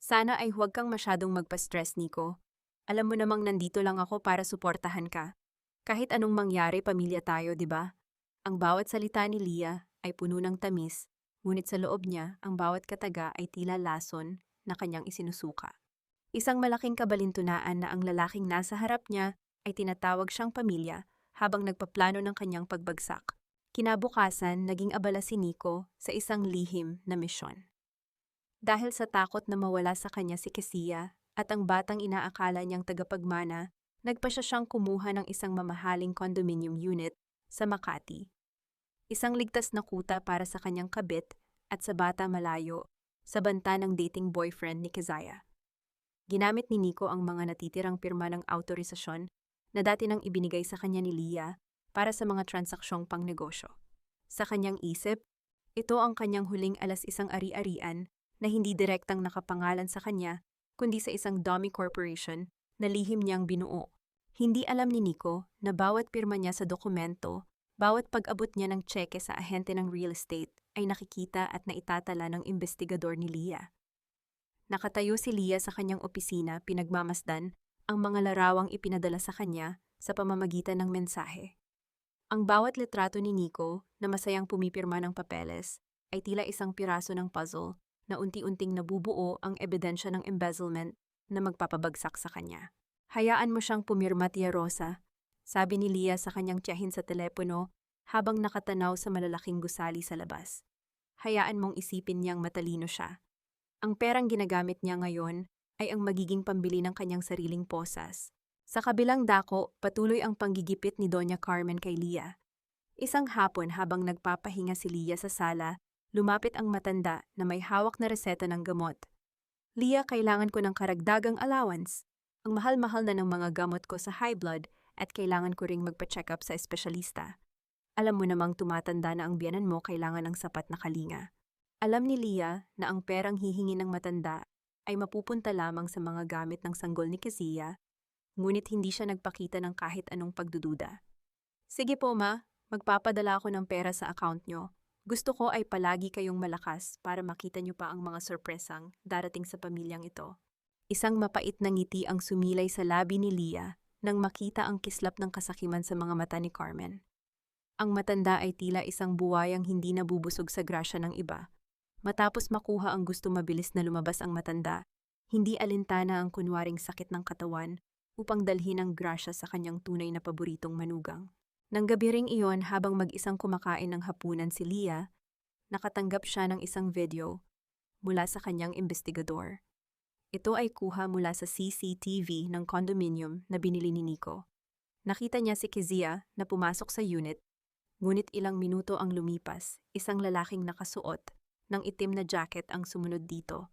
"Sana ay huwag kang masyadong magpa-stress, Nico. Alam mo namang nandito lang ako para suportahan ka. Kahit anong mangyari, pamilya tayo, di ba?" Ang bawat salita ni Leah ay puno ng tamis, ngunit sa loob niya, ang bawat kataga ay tila lason na kanyang isinusuka. Isang malaking kabalintunaan na ang lalaking nasa harap niya ay tinatawag siyang pamilya habang nagpaplano ng kanyang pagbagsak. Kinabukasan, naging abala si Nico sa isang lihim na misyon. Dahil sa takot na mawala sa kanya si Keziah at ang batang inaakala niyang tagapagmana, nagpa siyang kumuha ng isang mamahaling condominium unit sa Makati. Isang ligtas na kuta para sa kanyang kabit at sa bata malayo sa banta ng dating boyfriend ni Keziah. Ginamit ni Nico ang mga natitirang pirma ng autorisasyon na dati nang ibinigay sa kanya ni Leah para sa mga transaksyong pangnegosyo. Sa kanyang isip, ito ang kanyang huling alas isang ari-arian na hindi direktang nakapangalan sa kanya, kundi sa isang dummy corporation na lihim niyang binuo. Hindi alam ni Nico na bawat pirma niya sa dokumento, bawat pag-abot niya ng tseke sa ahente ng real estate ay nakikita at naitatala ng investigador ni Leah. Nakatayo si Leah sa kanyang opisina, pinagmamasdan ang mga larawang ipinadala sa kanya sa pamamagitan ng mensahe. Ang bawat litrato ni Nico na masayang pumipirma ng papeles ay tila isang piraso ng puzzle na unti-unting nabubuo ang ebidensya ng embezzlement na magpapabagsak sa kanya. "Hayaan mo siyang pumirma, Tia Rosa," sabi ni Leah sa kanyang tiyahin sa telepono habang nakatanaw sa malalaking gusali sa labas. "Hayaan mong isipin niyang matalino siya. Ang perang ginagamit niya ngayon ay ang magiging pambili ng kanyang sariling posas." Sa kabilang dako, patuloy ang panggigipit ni Doña Carmen kay Leah. Isang hapon habang nagpapahinga si Leah sa sala, Lumapit ang matanda na may hawak na reseta ng gamot. Leah, kailangan ko ng karagdagang allowance. Ang mahal-mahal na ng mga gamot ko sa high blood at kailangan ko ring magpa-check up sa espesyalista. Alam mo namang tumatanda na ang biyanan mo kailangan ng sapat na kalinga. Alam ni Leah na ang perang hihingi ng matanda ay mapupunta lamang sa mga gamit ng sanggol ni Kezia, ngunit hindi siya nagpakita ng kahit anong pagdududa. Sige po ma, magpapadala ako ng pera sa account nyo. Gusto ko ay palagi kayong malakas para makita nyo pa ang mga sorpresang darating sa pamilyang ito. Isang mapait na ngiti ang sumilay sa labi ni Leah nang makita ang kislap ng kasakiman sa mga mata ni Carmen. Ang matanda ay tila isang buwayang hindi nabubusog sa grasya ng iba. Matapos makuha ang gusto mabilis na lumabas ang matanda, hindi alintana ang kunwaring sakit ng katawan upang dalhin ang grasya sa kanyang tunay na paboritong manugang. Nang gabi ring iyon habang mag-isang kumakain ng hapunan si Leah, nakatanggap siya ng isang video mula sa kanyang investigador. Ito ay kuha mula sa CCTV ng condominium na binili ni Nico. Nakita niya si Kezia na pumasok sa unit, ngunit ilang minuto ang lumipas, isang lalaking nakasuot ng itim na jacket ang sumunod dito.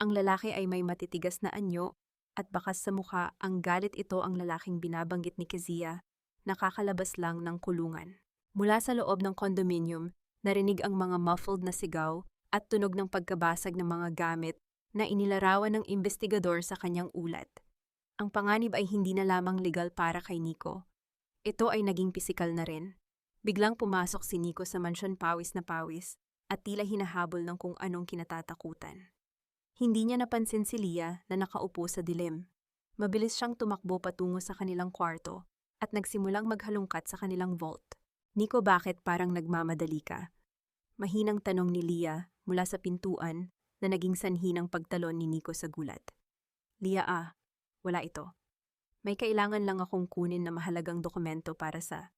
Ang lalaki ay may matitigas na anyo at bakas sa mukha. Ang galit ito ang lalaking binabanggit ni Kezia. Nakakalabas lang ng kulungan. Mula sa loob ng condominium, narinig ang mga muffled na sigaw at tunog ng pagkabasag ng mga gamit na inilarawan ng investigador sa kanyang ulat. Ang panganib ay hindi na lamang legal para kay Nico. Ito ay naging pisikal na rin. Biglang pumasok si Nico sa mansyon pawis na pawis at tila hinahabol ng kung anong kinatatakutan. Hindi niya napansin si Leah na nakaupo sa dilim. Mabilis siyang tumakbo patungo sa kanilang kwarto at nagsimulang maghalungkat sa kanilang vault. Nico, bakit parang nagmamadali ka? Mahinang tanong ni Leah mula sa pintuan na naging sanhi ng pagtalon ni Nico sa gulat. Leah, wala ito. May kailangan lang akong kunin na mahalagang dokumento para sa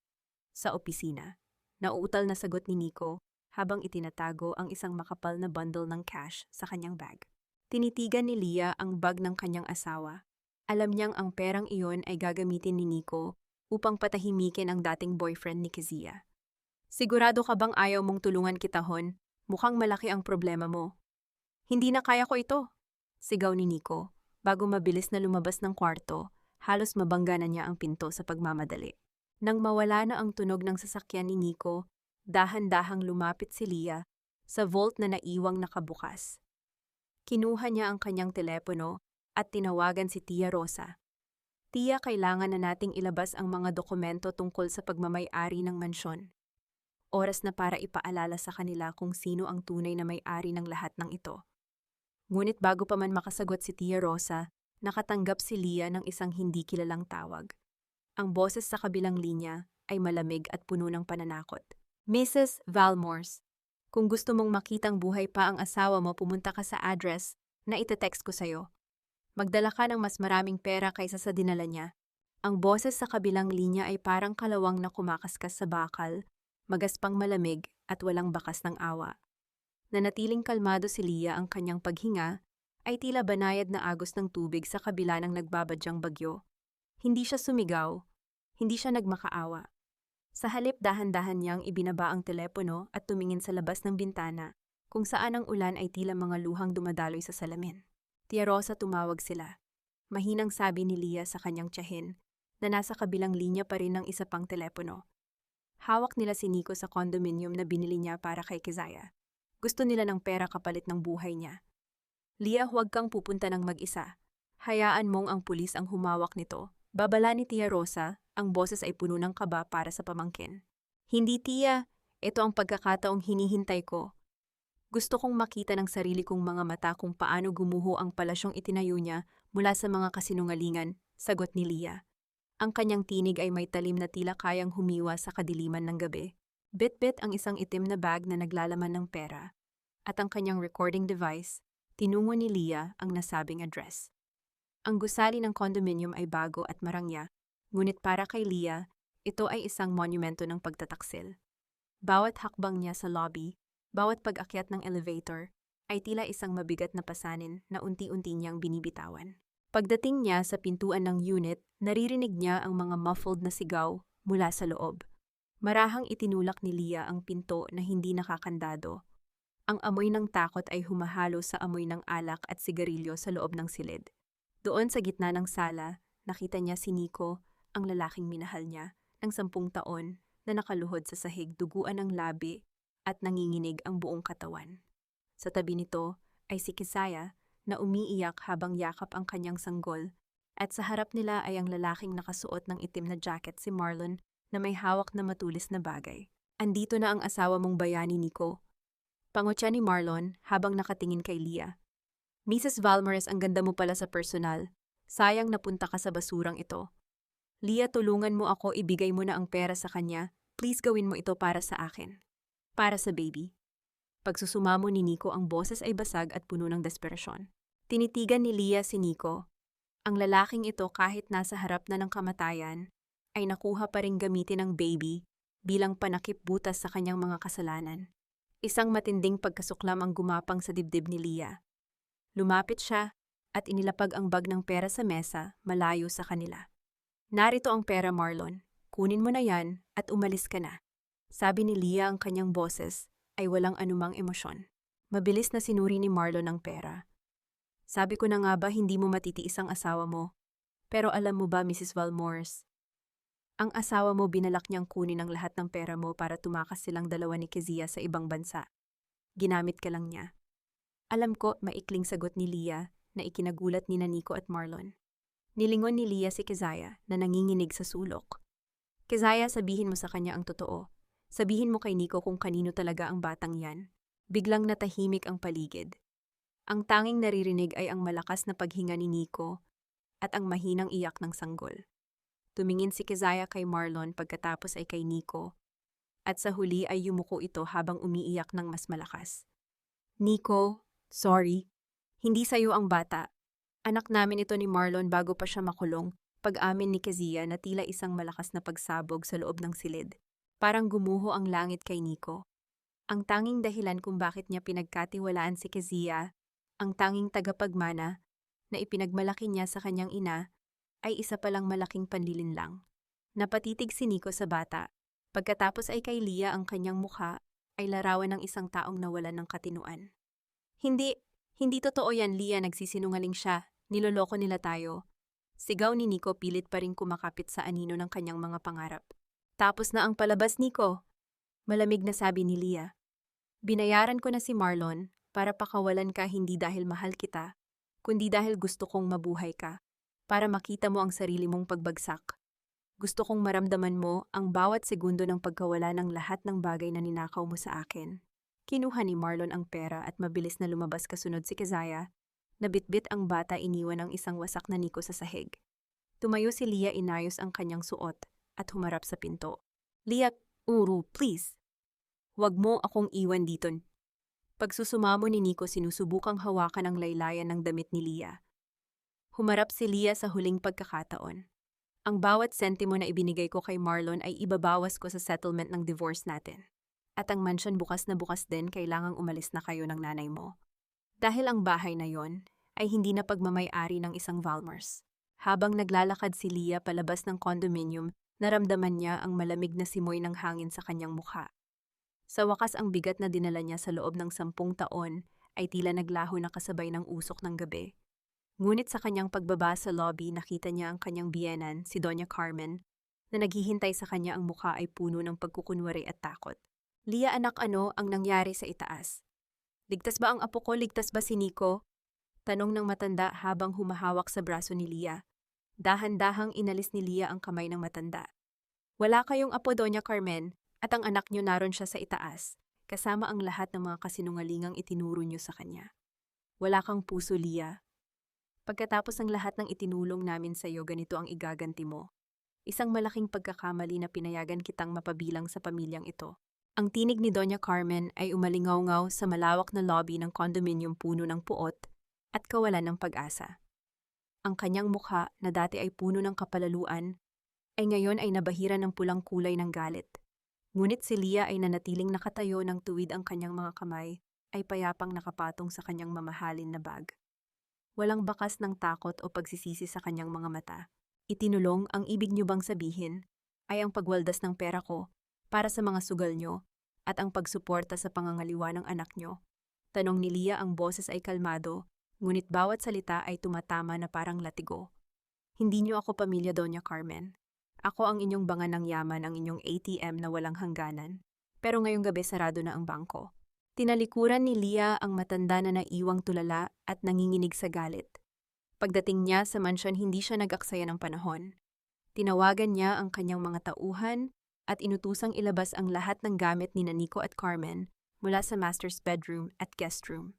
opisina. Nauutal na sagot ni Nico habang itinatago ang isang makapal na bundle ng cash sa kanyang bag. Tinitigan ni Leah ang bag ng kanyang asawa. Alam niyang ang perang iyon ay gagamitin ni Nico upang patahimikin ang dating boyfriend ni Kezia. Sigurado ka bang ayaw mong tulungan kita, Hon? Mukhang malaki ang problema mo. Hindi na kaya ko ito, sigaw ni Nico. Bago mabilis na lumabas ng kwarto, halos mabangga na niya ang pinto sa pagmamadali. Nang mawala na ang tunog ng sasakyan ni Nico, dahan-dahang lumapit si Leah sa vault na naiwang nakabukas. Kinuha niya ang kanyang telepono at tinawagan si Tia Rosa. Tia, kailangan na nating ilabas ang mga dokumento tungkol sa pagmamay-ari ng mansyon. Oras na para ipaalala sa kanila kung sino ang tunay na may-ari ng lahat ng ito. Ngunit bago pa man makasagot si Tia Rosa, nakatanggap si Leah ng isang hindi kilalang tawag. Ang boses sa kabilang linya ay malamig at puno ng pananakot. Mrs. Valmores, kung gusto mong makitang buhay pa ang asawa mo, pumunta ka sa address na itetext ko sa'yo. Magdala ka ng mas maraming pera kaysa sa dinala niya. Ang boses sa kabilang linya ay parang kalawang na kumakaskas sa bakal, magaspang malamig at walang bakas ng awa. Nanatiling kalmado si Leah, ang kanyang paghinga ay tila banayad na agos ng tubig sa kabila ng nagbabadyang bagyo. Hindi siya sumigaw, hindi siya nagmakaawa. Sa halip, dahan-dahan niyang ibinaba ang telepono at tumingin sa labas ng bintana, kung saan ang ulan ay tila mga luhang dumadaloy sa salamin. Tia Rosa, tumawag sila. Mahinang sabi ni Leah sa kanyang tiyahin na nasa kabilang linya pa rin ng isa pang telepono. Hawak nila si Nico sa condominium na binili niya para kay Kezia. Gusto nila ng pera kapalit ng buhay niya. Leah, huwag kang pupunta ng mag-isa. Hayaan mong ang pulis ang humawak nito. Babala ni Tia Rosa, ang boses ay puno ng kaba para sa pamangkin. Hindi, Tia. Ito ang pagkakataong hinihintay ko. Gusto kong makita ng sarili kong mga mata kung paano gumuho ang palasyong itinayo niya mula sa mga kasinungalingan, sagot ni Leah. Ang kanyang tinig ay may talim na tila kayang humiwa sa kadiliman ng gabi. Bit-bit ang isang itim na bag na naglalaman ng pera. At ang kanyang recording device, tinungo ni Leah ang nasabing address. Ang gusali ng condominium ay bago at marangya, ngunit para kay Leah, ito ay isang monumento ng pagtataksil. Bawat hakbang niya sa lobby, bawat pag-akyat ng elevator, ay tila isang mabigat na pasanin na unti-unti niyang binibitawan. Pagdating niya sa pintuan ng unit, naririnig niya ang mga muffled na sigaw mula sa loob. Marahang itinulak ni Leah ang pinto na hindi nakakandado. Ang amoy ng takot ay humahalo sa amoy ng alak at sigarilyo sa loob ng silid. Doon sa gitna ng sala, nakita niya si Nico, ang lalaking minahal niya, ng 10 taon, na nakaluhod sa sahig, duguan ng labi at nanginginig ang buong katawan. Sa tabi nito ay si Kisaya na umiiyak habang yakap ang kanyang sanggol, at sa harap nila ay ang lalaking nakasuot ng itim na jacket, si Marlon, na may hawak na matulis na bagay. Andito na ang asawa mong bayani, Nico. Pangutya ni Marlon habang nakatingin kay Leah. Mrs. Valmores, ang ganda mo pala sa personal. Sayang napunta ka sa basurang ito. Leah, tulungan mo ako, ibigay mo na ang pera sa kanya. Please gawin mo ito para sa akin. Para sa baby. Pagsusumamo ni Nico, ang boses ay basag at puno ng desperasyon. Tinitigan ni Leah si Nico. Ang lalaking ito, kahit nasa harap na ng kamatayan, ay nakuha pa ring gamitin ng baby bilang panakip butas sa kanyang mga kasalanan. Isang matinding pagkasuklam ang gumapang sa dibdib ni Leah. Lumapit siya at inilapag ang bag ng pera sa mesa, malayo sa kanila. Narito ang pera, Marlon. Kunin mo na yan at umalis ka na. Sabi ni Leah, ang kanyang boses ay walang anumang emosyon. Mabilis na sinuri ni Marlon ang pera. Sabi ko na nga ba hindi mo matitiis ang asawa mo? Pero alam mo ba, Mrs. Valmores, ang asawa mo binalak niyang kunin ang lahat ng pera mo para tumakas silang dalawa ni Kezia sa ibang bansa. Ginamit ka lang niya. Alam ko, maikling sagot ni Leah na ikinagulat ni Nico at Marlon. Nilingon ni Leah si Kezia na nanginginig sa sulok. Kezia, sabihin mo sa kanya ang totoo. Sabihin mo kay Nico kung kanino talaga ang batang yan. Biglang natahimik ang paligid. Ang tanging naririnig ay ang malakas na paghinga ni Nico at ang mahinang iyak ng sanggol. Tumingin si Kezia kay Marlon, pagkatapos ay kay Nico, at sa huli ay yumuko ito habang umiiyak ng mas malakas. Nico, sorry. Hindi sa'yo ang bata. Anak namin ito ni Marlon bago pa siya makulong, pag-amin ni Kezia na tila isang malakas na pagsabog sa loob ng silid. Parang gumuho ang langit kay Nico. Ang tanging dahilan kung bakit niya pinagkatiwalaan si Kezia, ang tanging tagapagmana, na ipinagmalaki niya sa kanyang ina, ay isa palang malaking panlilinlang. Napatitig si Nico sa bata. Pagkatapos ay kay Leah, ang kanyang mukha ay larawan ng isang taong nawalan ng katinuan. Hindi totoo yan, Leah, nagsisinungaling siya. Niloloko nila tayo. Sigaw ni Nico, pilit pa rin kumakapit sa anino ng kanyang mga pangarap. Tapos na ang palabas, Nico. Malamig na sabi ni Leah. Binayaran ko na si Marlon para pakawalan ka, hindi dahil mahal kita, kundi dahil gusto kong mabuhay ka. Para makita mo ang sarili mong pagbagsak. Gusto kong maramdaman mo ang bawat segundo ng pagkawala ng lahat ng bagay na ninakaw mo sa akin. Kinuha ni Marlon ang pera at mabilis na lumabas kasunod si Kezia. Nabitbit ang bata, iniwan ang isang wasak na Nico sa sahig. Tumayo si Leah, inayos ang kanyang suot at humarap sa pinto. Leah, Uru, please. Huwag mo akong iwan dito. Pagsusumamo ni Nico, sinusubukang hawakan ang laylayan ng damit ni Leah. Humarap si Leah sa huling pagkakataon. Ang bawat sentimo na ibinigay ko kay Marlon ay ibabawas ko sa settlement ng divorce natin. At ang mansion bukas na bukas din, kailangang umalis na kayo ng nanay mo. Dahil ang bahay na yon ay hindi na pagmamay-ari ng isang Valmores. Habang naglalakad si Leah palabas ng condominium, naramdaman niya ang malamig na simoy ng hangin sa kanyang mukha. Sa wakas, ang bigat na dinala niya sa loob ng 10 taon ay tila naglaho na kasabay ng usok ng gabi. Ngunit sa kanyang pagbaba sa lobby, nakita niya ang kanyang biyenan, si Doña Carmen, na naghihintay sa kanya. Ang mukha ay puno ng pagkukunwari at takot. Leah, anak, ano ang nangyari sa itaas? Ligtas ba ang apo ko? Ligtas ba si Nico? Tanong ng matanda habang humahawak sa braso ni Leah. Dahan-dahang inalis ni Leah ang kamay ng matanda. Wala kayong apo, Doña Carmen, at ang anak niyo naroon siya sa itaas, kasama ang lahat ng mga kasinungalingang itinuro niyo sa kanya. Wala kang puso, Leah. Pagkatapos ng lahat ng itinulong namin sa iyo, ganito ang igaganti mo. Isang malaking pagkakamali na pinayagan kitang mapabilang sa pamilyang ito. Ang tinig ni Doña Carmen ay umalingaw-ngaw sa malawak na lobby ng condominium, puno ng puot at kawalan ng pag-asa. Ang kanyang mukha, na dati ay puno ng kapalaluan, ay ngayon ay nabahira ng pulang kulay ng galit. Ngunit si Leah ay nanatiling nakatayo, ng tuwid ang kanyang mga kamay ay payapang nakapatong sa kanyang mamahalin na bag. Walang bakas ng takot o pagsisisi sa kanyang mga mata. Itinulong, ang ibig niyo bang sabihin ay ang pagwaldas ng pera ko para sa mga sugal niyo at ang pagsuporta sa pangangaliwa ng anak niyo? Tanong ni Leah, ang boses ay kalmado, ngunit bawat salita ay tumatama na parang latigo. Hindi niyo ako pamilya, Doña Carmen. Ako ang inyong bangan ng yaman, ang inyong ATM na walang hangganan. Pero ngayong gabi sarado na ang bangko. Tinalikuran ni Leah ang matanda na naiwang tulala at nanginginig sa galit. Pagdating niya sa mansyon, hindi siya nag-aksaya ng panahon. Tinawagan niya ang kanyang mga tauhan at inutusang ilabas ang lahat ng gamit ni Nico at Carmen mula sa master's bedroom at guest room.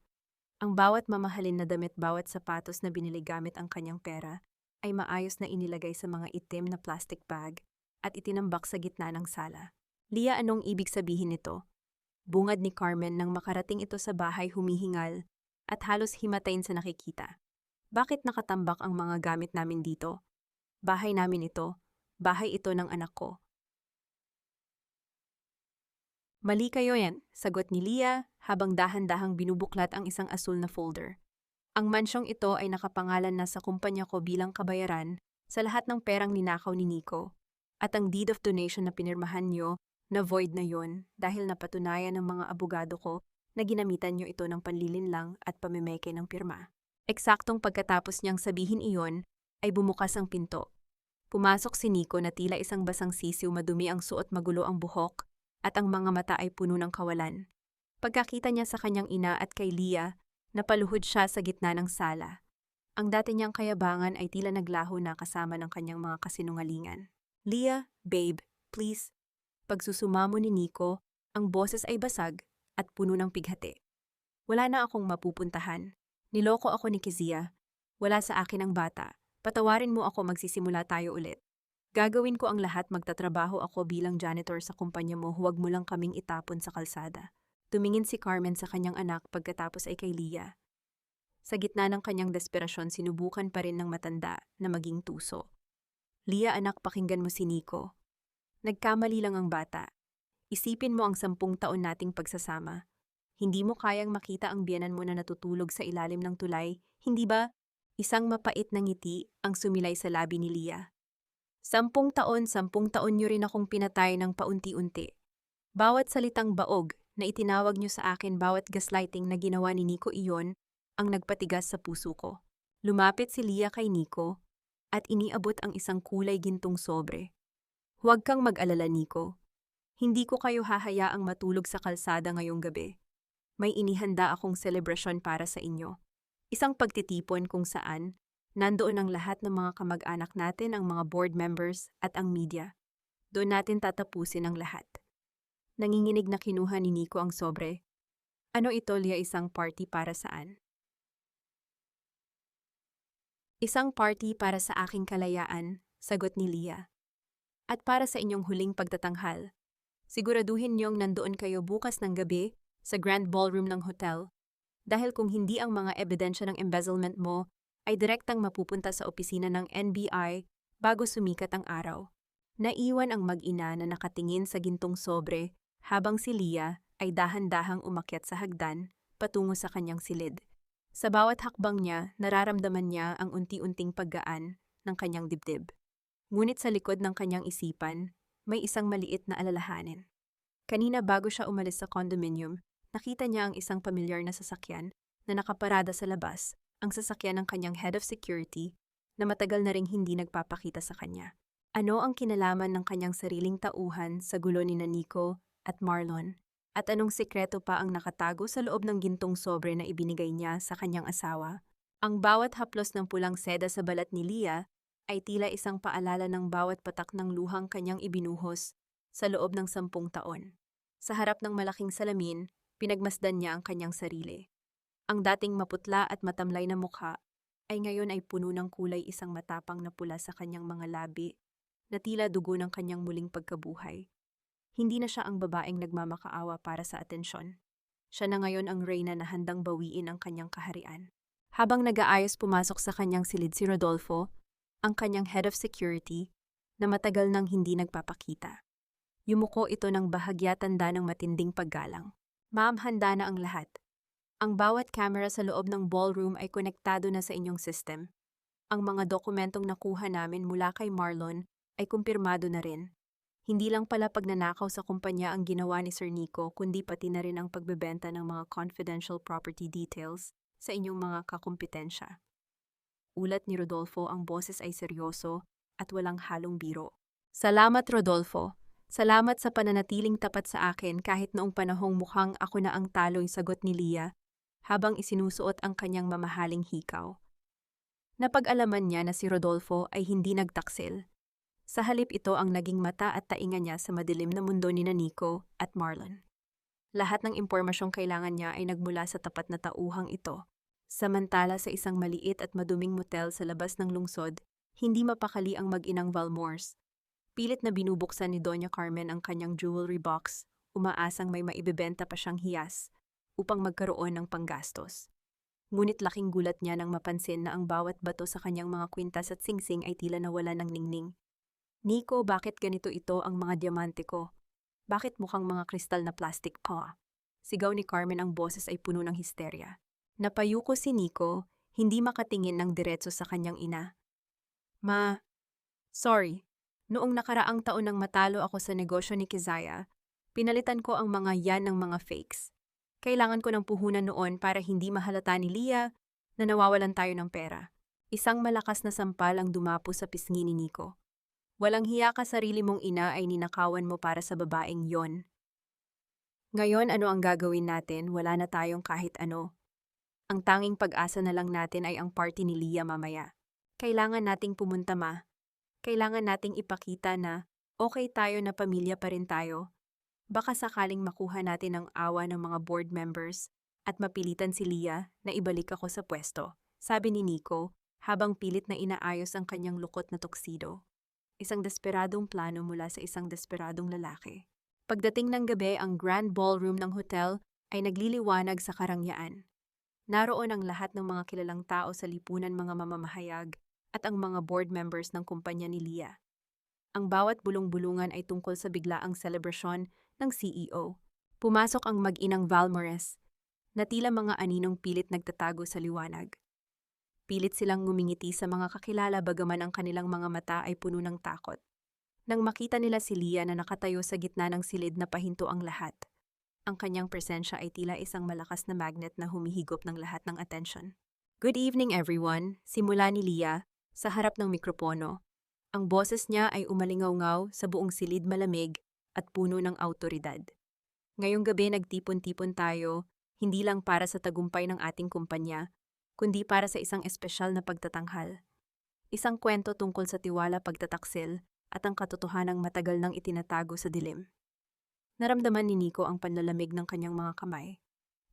Ang bawat mamahalin na damit, bawat sapatos na binili gamit ang kanyang pera ay maayos na inilagay sa mga itim na plastic bag at itinambak sa gitna ng sala. Leah, anong ibig sabihin nito? Bungad ni Carmen nang makarating ito sa bahay, humihingal at halos himatayin sa nakikita. Bakit nakatambak ang mga gamit namin dito? Bahay namin ito. Bahay ito ng anak ko. Mali kayo yan, sagot ni Leah habang dahan-dahang binubuklat ang isang asul na folder. Ang mansyong ito ay nakapangalan na sa kumpanya ko bilang kabayaran sa lahat ng perang ninakaw ni Nico. At ang deed of donation na pinirmahan nyo, na void na yon dahil napatunayan ng mga abogado ko na ginamitan nyo ito ng panlilinlang at pamimeke ng pirma. Eksaktong pagkatapos niyang sabihin iyon, ay bumukas ang pinto. Pumasok si Nico na tila isang basang sisiw, madumi ang suot, magulo ang buhok, at ang mga mata ay puno ng kawalan. Pagkakita niya sa kanyang ina at kay Leah, napaluhod siya sa gitna ng sala. Ang dati niyang kayabangan ay tila naglaho na kasama ng kanyang mga kasinungalingan. Leah, babe, please. Pagsusumamo ni Nico, ang boses ay basag at puno ng pighati. Wala na akong mapupuntahan. Niloko ako ni Kezia. Wala sa akin ang bata. Patawarin mo ako, magsisimula tayo ulit. Gagawin ko ang lahat, magtatrabaho ako bilang janitor sa kumpanya mo, huwag mo lang kaming itapon sa kalsada. Tumingin si Carmen sa kanyang anak, pagkatapos ay kay Leah. Sa gitna ng kanyang desperasyon, sinubukan pa rin ng matanda na maging tuso. Leah, anak, pakinggan mo si Nico. Nagkamali lang ang bata. Isipin mo ang 10 taon nating pagsasama. Hindi mo kayang makita ang biyenan mo na natutulog sa ilalim ng tulay, hindi ba? Isang mapait na ngiti ang sumilay sa labi ni Leah. 10 taon niyo rin akong pinatay ng paunti-unti. Bawat salitang baog na itinawag niyo sa akin, bawat gaslighting na ginawa ni Nico, iyon ang nagpatigas sa puso ko. Lumapit si Leah kay Nico at iniabot ang isang kulay gintong sobre. Huwag kang mag-alala, Nico. Hindi ko kayo hahayaang matulog sa kalsada ngayong gabi. May inihanda akong selebrasyon para sa inyo. Isang pagtitipon kung saan nandoon ang lahat ng mga kamag-anak natin, ang mga board members at ang media. Doon natin tatapusin ang lahat. Nanginginig na kinuha ni Nico ang sobre. Ano ito, Leah? Isang party para saan? Isang party para sa aking kalayaan, sagot ni Leah. At para sa inyong huling pagtatanghal. Siguraduhin niyong nandoon kayo bukas ng gabi sa grand ballroom ng hotel. Dahil kung hindi, ang mga ebidensya ng embezzlement mo ay direktang mapupunta sa opisina ng NBI bago sumikat ang araw. Naiwan ang mag-ina na nakatingin sa gintong sobre habang si Leah ay dahan-dahang umakyat sa hagdan patungo sa kanyang silid. Sa bawat hakbang niya, nararamdaman niya ang unti-unting paggaan ng kanyang dibdib. Ngunit sa likod ng kanyang isipan, may isang maliit na alalahanin. Kanina bago siya umalis sa condominium, nakita niya ang isang pamilyar na sasakyan na nakaparada sa labas, ang sasakyan ng kanyang head of security na matagal na ring hindi nagpapakita sa kanya. Ano ang kinalaman ng kanyang sariling tauhan sa gulo ni Nico at Marlon? At anong sikreto pa ang nakatago sa loob ng gintong sobre na ibinigay niya sa kanyang asawa? Ang bawat haplos ng pulang seda sa balat ni Leah ay tila isang paalala ng bawat patak ng luhang kanyang ibinuhos sa loob ng 10 taon. Sa harap ng malaking salamin, pinagmasdan niya ang kanyang sarili. Ang dating maputla at matamlay na mukha ay ngayon ay puno ng kulay, isang matapang na pula sa kanyang mga labi na tila dugo ng kanyang muling pagkabuhay. Hindi na siya ang babaeng nagmamakaawa para sa atensyon. Siya na ngayon ang reyna na handang bawiin ang kanyang kaharian. Habang nag-aayos, pumasok sa kanyang silid si Rodolfo, ang kanyang head of security, na matagal nang hindi nagpapakita. Yumuko ito ng bahagya, tanda ng matinding paggalang. Ma'am, handa na ang lahat. Ang bawat camera sa loob ng ballroom ay konektado na sa inyong system. Ang mga dokumentong nakuha namin mula kay Marlon ay kumpirmado na rin. Hindi lang pala pagnanakaw sa kumpanya ang ginawa ni Sir Nico, kundi pati na rin ang pagbebenta ng mga confidential property details sa inyong mga kakumpetensya. Ulat ni Rodolfo, ang boses ay seryoso at walang halong biro. Salamat, Rodolfo. Salamat sa pananatiling tapat sa akin kahit noong panahong mukhang ako na ang talo'y, sagot ni Leah habang isinusuot ang kanyang mamahaling hikaw. Napag-alaman niya na si Rodolfo ay hindi nagtaksil. Sa halip, ito ang naging mata at tainga niya sa madilim na mundo ni Nico at Marlon. Lahat ng impormasyong kailangan niya ay nagmula sa tapat na tauhang ito. Samantala sa isang maliit at maduming motel sa labas ng lungsod, hindi mapakali ang mag-inang Valmores. Pilit na binubuksan ni Doña Carmen ang kanyang jewelry box, umaasang may maibebenta pa siyang hiyas upang magkaroon ng panggastos. Ngunit laking gulat niya nang mapansin na ang bawat bato sa kanyang mga kwintas at singsing ay tila nawala ng ningning. Nico, bakit ganito ito ang mga diamante ko? Bakit mukhang mga kristal na plastic pa? Sigaw ni Carmen, ang boses ay puno ng histerya. Napayuko si Nico, hindi makatingin ng diretso sa kanyang ina. Sorry. Noong nakaraang taon nang matalo ako sa negosyo ni Kizaya, pinalitan ko ang mga yan ng mga fakes. Kailangan ko ng puhunan noon para hindi mahalata ni Leah na nawawalan tayo ng pera. Isang malakas na sampal ang dumapo sa pisngi ni Nico. Walang hiya ka, sarili mong ina ay ninakawan mo para sa babaeng yon. Ngayon, ano ang gagawin natin? Wala na tayong kahit ano. Ang tanging pag-asa na lang natin ay ang party ni Leah mamaya. Kailangan nating pumunta, ma. Kailangan nating ipakita na okay tayo, na pamilya pa rin tayo. Baka sakaling makuha natin ang awa ng mga board members at mapilitan si Leah na ibalik ako sa pwesto, sabi ni Nico habang pilit na inaayos ang kanyang lukot na tuxedo. Isang desperadong plano mula sa isang desperadong lalaki. Pagdating ng gabi, ang grand ballroom ng hotel ay nagliliwanag sa karangyaan. Naroon ang lahat ng mga kilalang tao sa lipunan, mga mamamahayag at ang mga board members ng kumpanya ni Leah. Ang bawat bulong-bulungan ay tungkol sa biglaang selebrasyon ng CEO. Pumasok ang mag-inang Valmores, na tila mga aninong pilit nagtatago sa liwanag. Pilit silang ngumingiti sa mga kakilala bagaman ang kanilang mga mata ay puno ng takot. Nang makita nila si Leah na nakatayo sa gitna ng silid, na pahinto ang lahat. Ang kanyang presensya ay tila isang malakas na magnet na humihigop ng lahat ng atensyon. Good evening, everyone, simula ni Leah sa harap ng mikropono. Ang boses niya ay umalingaw-ngaw sa buong silid, malamig at puno ng awtoridad. Ngayong gabi nagtipon-tipon tayo, hindi lang para sa tagumpay ng ating kumpanya, kundi para sa isang espesyal na pagtatanghal. Isang kwento tungkol sa tiwala, pagtataksil, at ang katotohanang matagal nang itinatago sa dilim. Naramdaman ni Nico ang panlalamig ng kanyang mga kamay.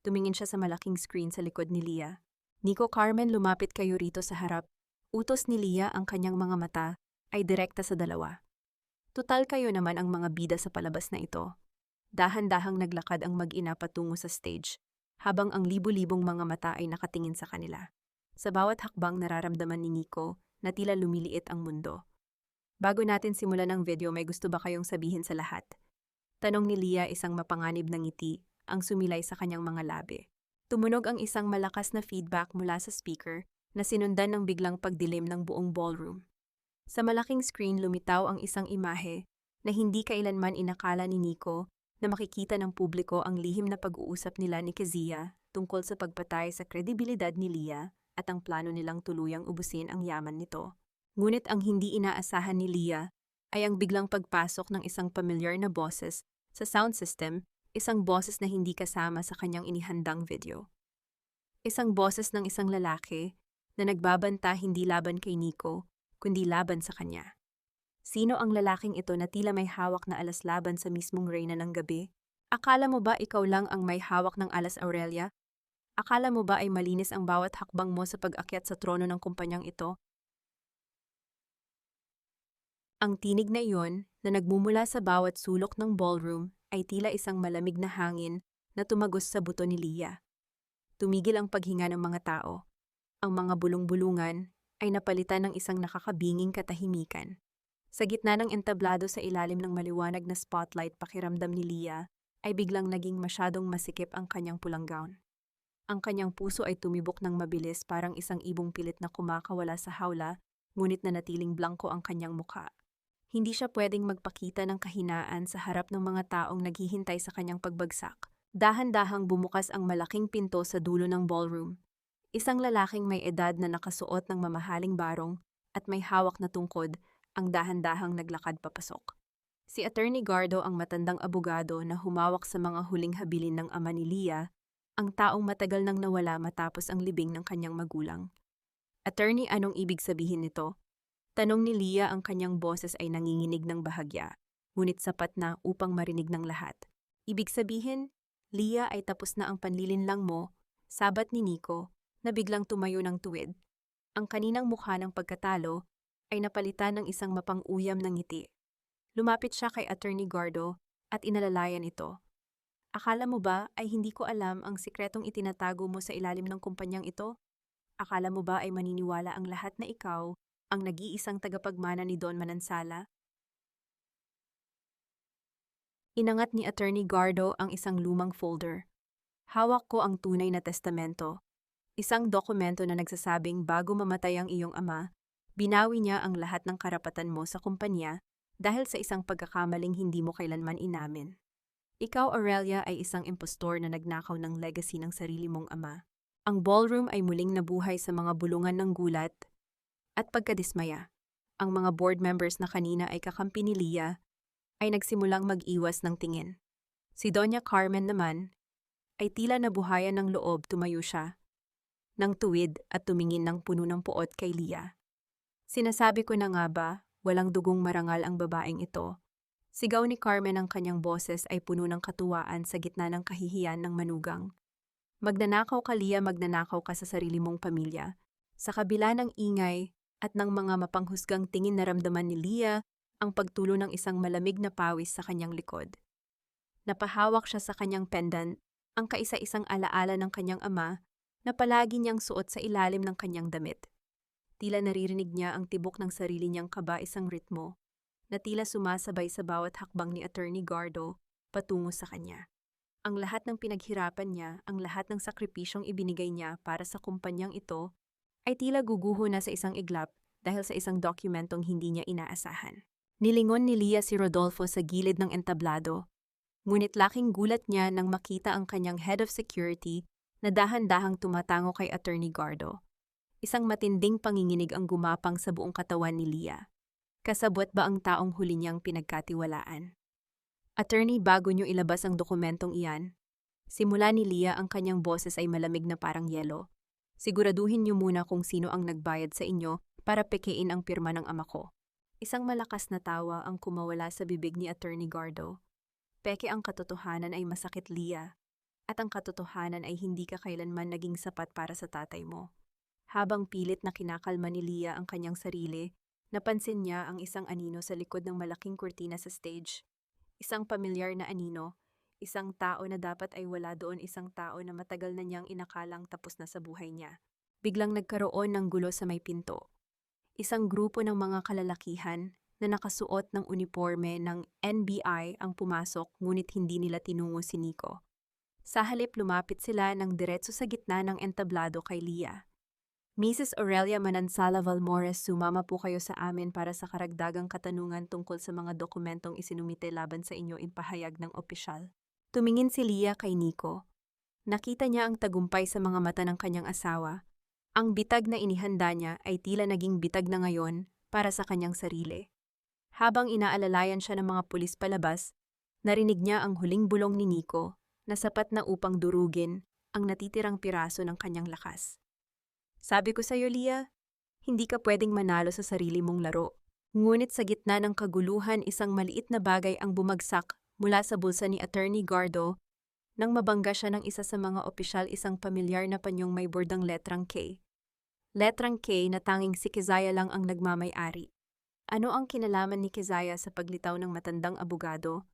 Tumingin siya sa malaking screen sa likod ni Leah. Nico, Carmen, lumapit kayo rito sa harap. Utos ni Leah, ang kanyang mga mata ay direkta sa dalawa. Tutal kayo naman ang mga bida sa palabas na ito. Dahan-dahang naglakad ang mag-ina patungo sa stage, habang ang libu-libong mga mata ay nakatingin sa kanila. Sa bawat hakbang, nararamdaman ni Nico na tila lumiliit ang mundo. Bago natin simulan ang video, may gusto ba kayong sabihin sa lahat? Tanong ni Leah, isang mapanganib na ngiti ang sumilay sa kanyang mga labi. Tumunog ang isang malakas na feedback mula sa speaker na sinundan ng biglang pagdilim ng buong ballroom. Sa malaking screen, lumitaw ang isang imahe na hindi kailanman inakala ni Nico na makikita ng publiko ang lihim na pag-uusap nila ni Kezia tungkol sa pagpatay sa kredibilidad ni Leah at ang plano nilang tuluyang ubusin ang yaman nito. Ngunit ang hindi inaasahan ni Leah ay ang biglang pagpasok ng isang pamilyar na boses sa sound system, isang boses na hindi kasama sa kanyang inihandang video. Isang boses ng isang lalaki na nagbabanta hindi laban kay Nico, kundi laban sa kanya. Sino ang lalaking ito na tila may hawak na alas laban sa mismong reyna ng gabi? Akala mo ba ikaw lang ang may hawak ng alas, Aurelia? Akala mo ba ay malinis ang bawat hakbang mo sa pag-akyat sa trono ng kumpanyang ito? Ang tinig na iyon na nagmumula sa bawat sulok ng ballroom ay tila isang malamig na hangin na tumagos sa buto ni Leah. Tumigil ang paghinga ng mga tao. Ang mga bulong-bulungan ay napalitan ng isang nakakabinging katahimikan. Sa gitna ng entablado sa ilalim ng maliwanag na spotlight, pakiramdam ni Leah ay biglang naging masyadong masikip ang kanyang pulang gown. Ang kanyang puso ay tumibok ng mabilis, parang isang ibong pilit na kumakawala sa hawla, ngunit nanatiling blangko ang kanyang mukha. Hindi siya pwedeng magpakita ng kahinaan sa harap ng mga taong naghihintay sa kanyang pagbagsak. Dahan-dahang bumukas ang malaking pinto sa dulo ng ballroom. Isang lalaking may edad na nakasuot ng mamahaling barong at may hawak na tungkod ang dahan-dahang naglakad papasok. Si Attorney Gardo ang matandang abogado na humawak sa mga huling habilin ng ama ni Leah, ang taong matagal nang nawala matapos ang libing ng kanyang magulang. Attorney, anong ibig sabihin nito? Tanong ni Leah, ang kanyang boses ay nanginginig ng bahagya, ngunit sapat na upang marinig ng lahat. Ibig sabihin, Leah, ay tapos na ang panlilinlang mo, sabat ni Nico, na biglang tumayo ng tuwid. Ang kaninang mukha ng pagkatalo ay napalitan ng isang mapang-uyam na ngiti. Lumapit siya kay Attorney Gardo at inalalayan ito. Akala mo ba ay hindi ko alam ang sikretong itinatago mo sa ilalim ng kumpanyang ito? Akala mo ba ay maniniwala ang lahat na ikaw ang nag-iisang tagapagmana ni Don Manansala? Inangat ni Attorney Gardo ang isang lumang folder. Hawak ko ang tunay na testamento. Isang dokumento na nagsasabing bago mamatay ang iyong ama, binawi niya ang lahat ng karapatan mo sa kumpanya dahil sa isang pagkakamaling hindi mo kailanman inamin. Ikaw, Aurelia, ay isang impostor na nagnakaw ng legacy ng sarili mong ama. Ang ballroom ay muling nabuhay sa mga bulungan ng gulat at pagkadismaya. Ang mga board members na kanina ay kakampi ni Leah ay nagsimulang mag-iwas ng tingin. Si Doña Carmen naman ay tila nabuhayan ng loob, tumayo siya ng tuwid at tumingin ng puno ng puot kay Leah. Sinasabi ko na nga ba, walang dugong marangal ang babaeng ito. Sigaw ni Carmen, ang kanyang boses ay puno ng katuwaan sa gitna ng kahihiyan ng manugang. Magnanakaw ka, Leah, magnanakaw ka sa sarili mong pamilya. Sa kabila ng ingay at ng mga mapanghusgang tingin, naramdaman ni Leah ang pagtulo ng isang malamig na pawis sa kanyang likod. Napahawak siya sa kanyang pendant, ang kaisa-isang alaala ng kanyang ama na palagi niyang suot sa ilalim ng kanyang damit. Tila naririnig niya ang tibok ng sarili niyang kaba-isang ritmo na tila sumasabay sa bawat hakbang ni Attorney Gardo patungo sa kanya. Ang lahat ng pinaghirapan niya, ang lahat ng sakripisyong ibinigay niya para sa kumpanyang ito, ay tila guguho na sa isang iglap dahil sa isang dokumentong hindi niya inaasahan. Nilingon ni Leah si Rodolfo sa gilid ng entablado, ngunit laking gulat niya nang makita ang kanyang head of security na dahan-dahang tumatango kay Attorney Gardo. Isang matinding panginginig ang gumapang sa buong katawan ni Leah. Kasabwat ba ang taong huli niyang pinagkatiwalaan? Attorney, bago niyo ilabas ang dokumentong iyan, simula ni Leah, ang kanyang boses ay malamig na parang yelo. Siguraduhin niyo muna kung sino ang nagbayad sa inyo para pekein ang pirma ng ama ko. Isang malakas na tawa ang kumawala sa bibig ni Attorney Gardo. Peke ang katotohanan ay masakit, Leah, at ang katotohanan ay hindi ka kailanman naging sapat para sa tatay mo. Habang pilit na kinakalma ni Leah ang kanyang sarili, napansin niya ang isang anino sa likod ng malaking kurtina sa stage. Isang pamilyar na anino, isang tao na dapat ay wala doon, isang tao na matagal na niyang inakalang tapos na sa buhay niya. Biglang nagkaroon ng gulo sa may pinto. Isang grupo ng mga kalalakihan na nakasuot ng uniforme ng NBI ang pumasok, ngunit hindi nila tinungo si Nico. Sa halip, lumapit sila ng diretso sa gitna ng entablado kay Leah. Mrs. Aurelia Manansala Valmores, sumama po kayo sa amin para sa karagdagang katanungan tungkol sa mga dokumentong isinumite laban sa inyo, impahayag ng opisyal. Tumingin si Leah kay Nico. Nakita niya ang tagumpay sa mga mata ng kanyang asawa. Ang bitag na inihanda niya ay tila naging bitag na ngayon para sa kanyang sarili. Habang inaalalayan siya ng mga pulis palabas, narinig niya ang huling bulong ni Nico na sapat na upang durugin ang natitirang piraso ng kanyang lakas. Sabi ko sa'yo, Leah, hindi ka pwedeng manalo sa sarili mong laro. Ngunit sa gitna ng kaguluhan, isang maliit na bagay ang bumagsak mula sa bulsa ni Attorney Gardo nang mabangga siya ng isa sa mga opisyal, isang pamilyar na panyong may bordang letrang K. Letrang K na tanging si Keziah lang ang nagmamay-ari. Ano ang kinalaman ni Keziah sa paglitaw ng matandang abogado?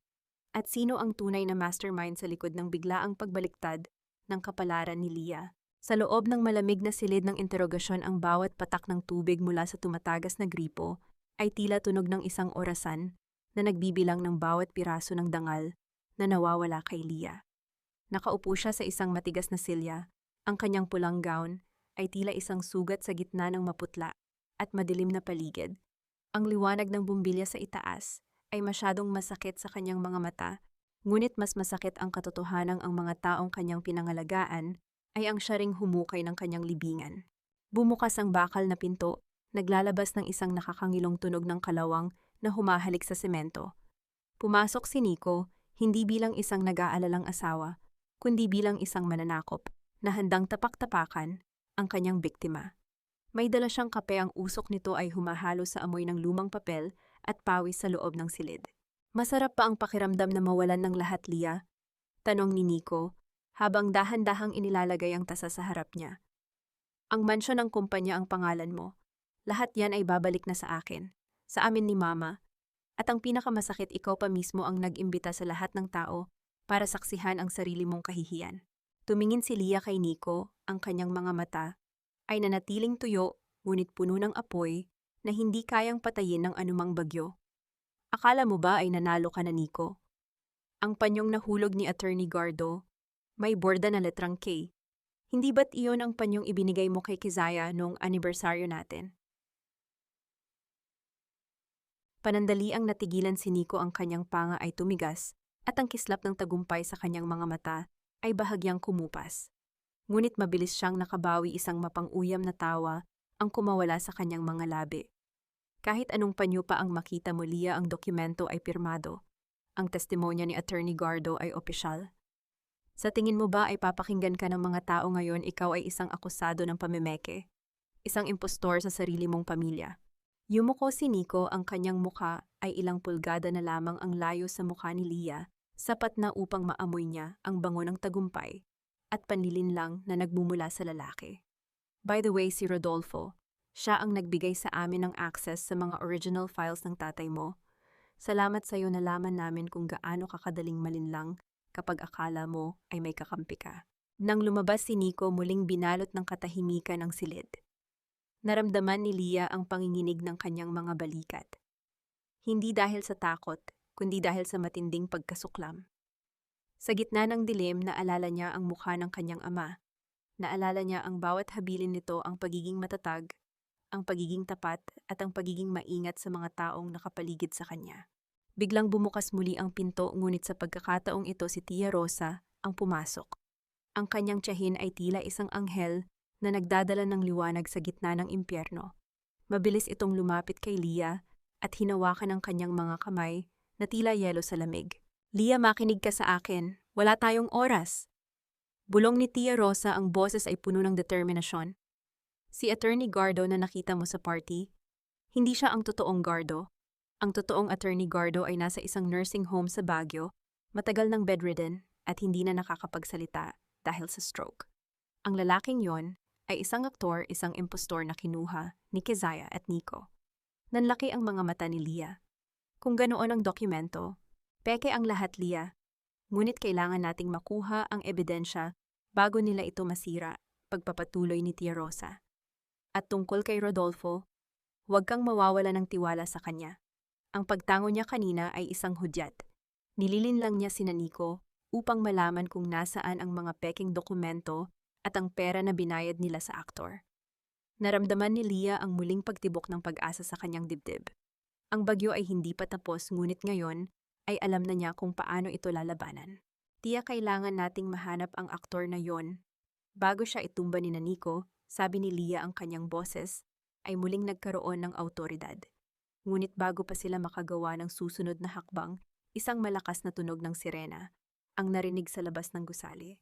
At sino ang tunay na mastermind sa likod ng biglaang pagbaliktad ng kapalaran ni Leah? Sa loob ng malamig na silid ng interogasyon, ang bawat patak ng tubig mula sa tumatagas na gripo ay tila tunog ng isang orasan na nagbibilang ng bawat piraso ng dangal na nawawala kay Leah. Nakaupo siya sa isang matigas na silya. Ang kanyang pulang gown ay tila isang sugat sa gitna ng maputla at madilim na paligid. Ang liwanag ng bumbilya sa itaas ay masyadong masakit sa kanyang mga mata, ngunit mas masakit ang katotohanang ang mga taong kanyang pinangalagaan ay ang siya ring humukay ng kanyang libingan. Bumukas ang bakal na pinto, naglalabas ng isang nakakangilong tunog ng kalawang na humahalik sa semento. Pumasok si Nico, hindi bilang isang nag-aalalang asawa, kundi bilang isang mananakop na handang tapak-tapakan ang kanyang biktima. May dala siyang kape, ang usok nito ay humahalo sa amoy ng lumang papel at pawis sa loob ng silid. Masarap pa ang pakiramdam na mawalan ng lahat, Lia? Tanong ni Nico, habang dahan-dahang inilalagay ang tasa sa harap niya. Ang mansyon ng kumpanya ang pangalan mo. Lahat yan ay babalik na sa akin, sa amin ni Mama. At ang pinakamasakit, ikaw pa mismo ang nag-imbita sa lahat ng tao para saksihan ang sarili mong kahihiyan. Tumingin si Lia kay Nico, ang kanyang mga mata ay nanatiling tuyo, ngunit puno ng apoy na hindi kayang patayin ng anumang bagyo. Akala mo ba ay nanalo ka na, Nico? Ang panyong nahulog ni Attorney Gardo, may borda na letrang K. Hindi ba't iyon ang panyong ibinigay mo kay Kizaya noong anibersaryo natin? Panandaliang natigilan si Nico, ang kanyang panga ay tumigas at ang kislap ng tagumpay sa kanyang mga mata ay bahagyang kumupas. Ngunit mabilis siyang nakabawi, isang mapang-uyam na tawa ang kumawala sa kanyang mga labi. Kahit anong panyo pa ang makita mo, Lia, ang dokumento ay pirmado. Ang testimonya ni Attorney Gardo ay opisyal. Sa tingin mo ba ay papakinggan ka ng mga tao ngayon ikaw ay isang akusado ng pamemeke? Isang impostor sa sarili mong pamilya? Yumuko si Nico, ang kanyang mukha ay ilang pulgada na lamang ang layo sa mukha ni Lia, sapat na upang maamoy niya ang bango ng tagumpay at panlilinlang na nagmumula sa lalaki. By the way, si Rodolfo, siya ang nagbigay sa amin ng access sa mga original files ng tatay mo. Salamat sa iyo, nalaman namin kung gaano kakadaling malinlang kapag akala mo ay may kakampi ka. Nang lumabas si Nico, muling binalot ng katahimikan ang silid. Naramdaman ni Lia ang panginginig ng kanyang mga balikat. Hindi dahil sa takot, kundi dahil sa matinding pagkasuklam. Sa gitna ng dilim, naalala niya ang mukha ng kanyang ama. Naalala niya ang bawat habilin nito, ang pagiging matatag, ang pagiging tapat, at ang pagiging maingat sa mga taong nakapaligid sa kanya. Biglang bumukas muli ang pinto, ngunit sa pagkakataong ito si Tia Rosa ang pumasok. Ang kanyang tiyahin ay tila isang anghel na nagdadala ng liwanag sa gitna ng impyerno. Mabilis itong lumapit kay Lia at hinawakan ang kanyang mga kamay na tila yelo sa lamig. Lia, makinig ka sa akin. Wala tayong oras. Bulong ni Tia Rosa, ang boses ay puno ng determinasyon. Si Attorney Gardo na nakita mo sa party, hindi siya ang totoong Gardo. Ang totoong Attorney Gardo ay nasa isang nursing home sa Baguio, matagal ng bedridden at hindi na nakakapagsalita dahil sa stroke. Ang lalaking yon ay isang aktor, isang impostor na kinuha ni Kizaya at Nico. Nanlaki ang mga mata ni Lia. Kung ganoon ang dokumento, peke ang lahat, Lia. Ngunit kailangan nating makuha ang ebidensya bago nila ito masira, pagpapatuloy ni Tia Rosa. At tungkol kay Rodolfo, huwag kang mawawala ng tiwala sa kanya. Ang pagtango niya kanina ay isang hudyat. Nililinlang niya si Nico upang malaman kung nasaan ang mga peking dokumento at ang pera na binayad nila sa aktor. Naramdaman ni Lia ang muling pagtibok ng pag-asa sa kanyang dibdib. Ang bagyo ay hindi pa tapos, ngunit ngayon ay alam na niya kung paano ito lalabanan. Tiya, kailangan nating mahanap ang aktor na yon. Bago siya itumba ni Nico, sabi ni Lia, ang kanyang boses ay muling nagkaroon ng awtoridad. Ngunit bago pa sila makagawa ng susunod na hakbang, isang malakas na tunog ng sirena ang narinig sa labas ng gusali.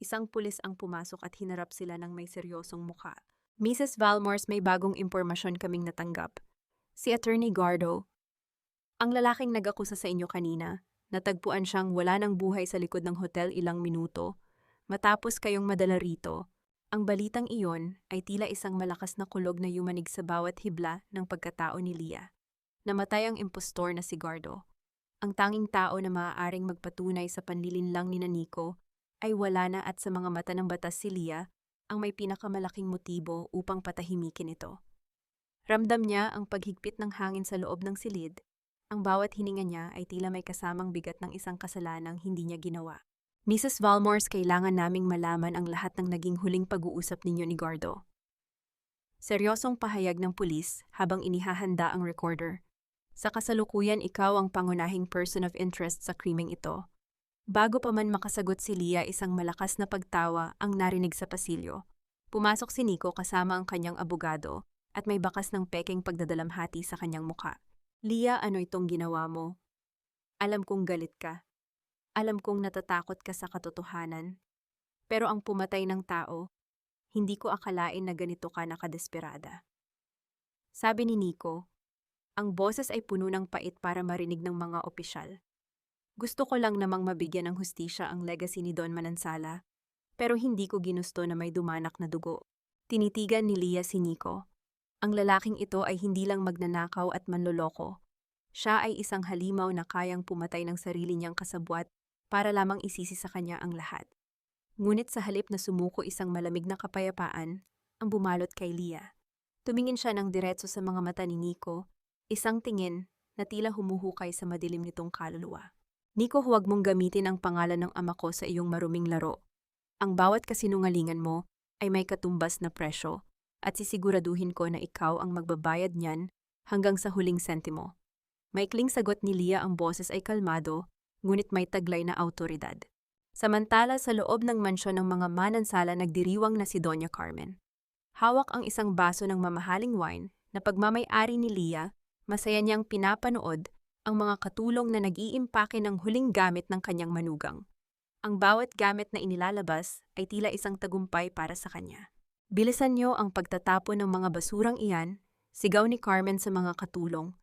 Isang pulis ang pumasok at hinarap sila ng may seryosong mukha. Mrs. Valmores, may bagong impormasyon kaming natanggap. Si Attorney Gardo, ang lalaking nag-akusa sa inyo kanina, natagpuan siyang wala ng buhay sa likod ng hotel ilang minuto. Matapos kayong madala rito, ang balitang iyon ay tila isang malakas na kulog na yumanig sa bawat hibla ng pagkatao ni Lia. Namatay ang impostor na si Gardo. Ang tanging tao na maaaring magpatunay sa panlilinlang ni Nico ay wala na, at sa mga mata ng batas si Lia ang may pinakamalaking motibo upang patahimikin ito. Ramdam niya ang paghigpit ng hangin sa loob ng silid. Ang bawat hininga niya ay tila may kasamang bigat ng isang kasalanang hindi niya ginawa. Mrs. Valmores, kailangan naming malaman ang lahat ng naging huling pag-uusap ninyo ni Gardo. Seryosong pahayag ng pulis habang inihahanda ang recorder. Sa kasalukuyan, ikaw ang pangunahing person of interest sa krimeng ito. Bago pa man makasagot si Leah, isang malakas na pagtawa ang narinig sa pasilyo. Pumasok si Nico kasama ang kanyang abogado at may bakas ng pekeng pagdadalamhati sa kanyang muka. Leah, ano itong ginawa mo? Alam kong galit ka. Alam kong natatakot ka sa katotohanan. Pero ang pumatay ng tao, hindi ko akalain na ganito ka nakadesperada. Sabi ni Nico, ang boses ay puno ng pait para marinig ng mga opisyal. Gusto ko lang namang mabigyan ng hustisya ang legacy ni Don Manansala, pero hindi ko ginusto na may dumanak na dugo. Tinitigan ni Leah si Nico. Ang lalaking ito ay hindi lang magnanakaw at manloloko. Siya ay isang halimaw na kayang pumatay ng sarili niyang kasabwat para lamang isisi sa kanya ang lahat. Ngunit sa halip na sumuko isang malamig na kapayapaan, ang bumalot kay Leah. Tumingin siya ng diretso sa mga mata ni Nico, isang tingin na tila humuhukay sa madilim nitong kaluluwa. Nico, huwag mong gamitin ang pangalan ng ama ko sa iyong maruming laro. Ang bawat kasinungalingan mo ay may katumbas na presyo at sisiguraduhin ko na ikaw ang magbabayad niyan hanggang sa huling sentimo. Maikling sagot ni Leah, ang boses ay kalmado, ngunit may taglay na awtoridad. Samantala sa loob ng mansyon ng mga Manansala nagdiriwang na si Doña Carmen. Hawak ang isang baso ng mamahaling wine na pagmamay-ari ni Leah, masaya niyang pinapanood ang mga katulong na nag-iimpake ng huling gamit ng kanyang manugang. Ang bawat gamit na inilalabas ay tila isang tagumpay para sa kanya. Bilisan niyo ang pagtatapon ng mga basurang iyan, sigaw ni Carmen sa mga katulong.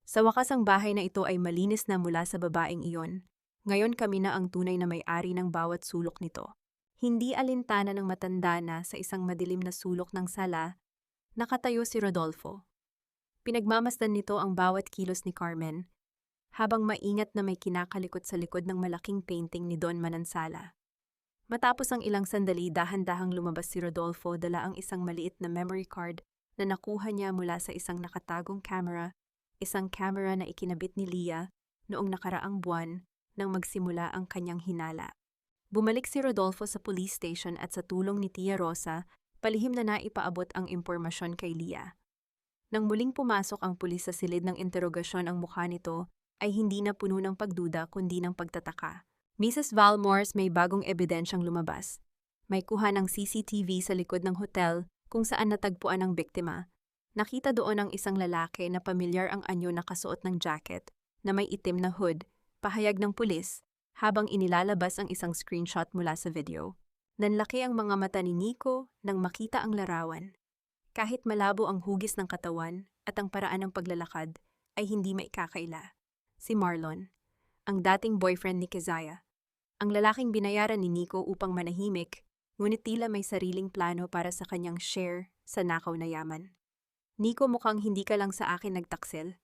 Sa wakas ang bahay na ito ay malinis na mula sa babaeng iyon. Ngayon kami na ang tunay na may-ari ng bawat sulok nito. Hindi alintana ng matanda na sa isang madilim na sulok ng sala, nakatayo si Rodolfo. Pinagmamasdan nito ang bawat kilos ni Carmen, habang maingat na may kinakalikot sa likod ng malaking painting ni Don Manansala. Matapos ang ilang sandali, dahan-dahang lumabas si Rodolfo, dala ang isang maliit na memory card na nakuha niya mula sa isang nakatagong camera, isang camera na ikinabit ni Leah noong nakaraang buwan nang magsimula ang kanyang hinala. Bumalik si Rodolfo sa police station at sa tulong ni Tia Rosa, palihim na naipaabot ang impormasyon kay Leah. Nang muling pumasok ang pulis sa silid ng interogasyon, ang mukha nito ay hindi na puno ng pagduda kundi ng pagtataka. Mrs. Valmores, may bagong ebidensyang lumabas. May kuha ng CCTV sa likod ng hotel kung saan natagpuan ang biktima. Nakita doon ang isang lalaki na pamilyar ang anyo na kasuot ng jacket na may itim na hood, pahayag ng pulis, habang inilalabas ang isang screenshot mula sa video. Nanlaki ang mga mata ni Nico nang makita ang larawan. Kahit malabo ang hugis ng katawan at ang paraan ng paglalakad, ay hindi maikakaila. Si Marlon, ang dating boyfriend ni Keziah. Ang lalaking binayaran ni Nico upang manahimik, ngunit tila may sariling plano para sa kanyang share sa nakaw na yaman. Nico, mukhang hindi ka lang sa akin nagtaksil.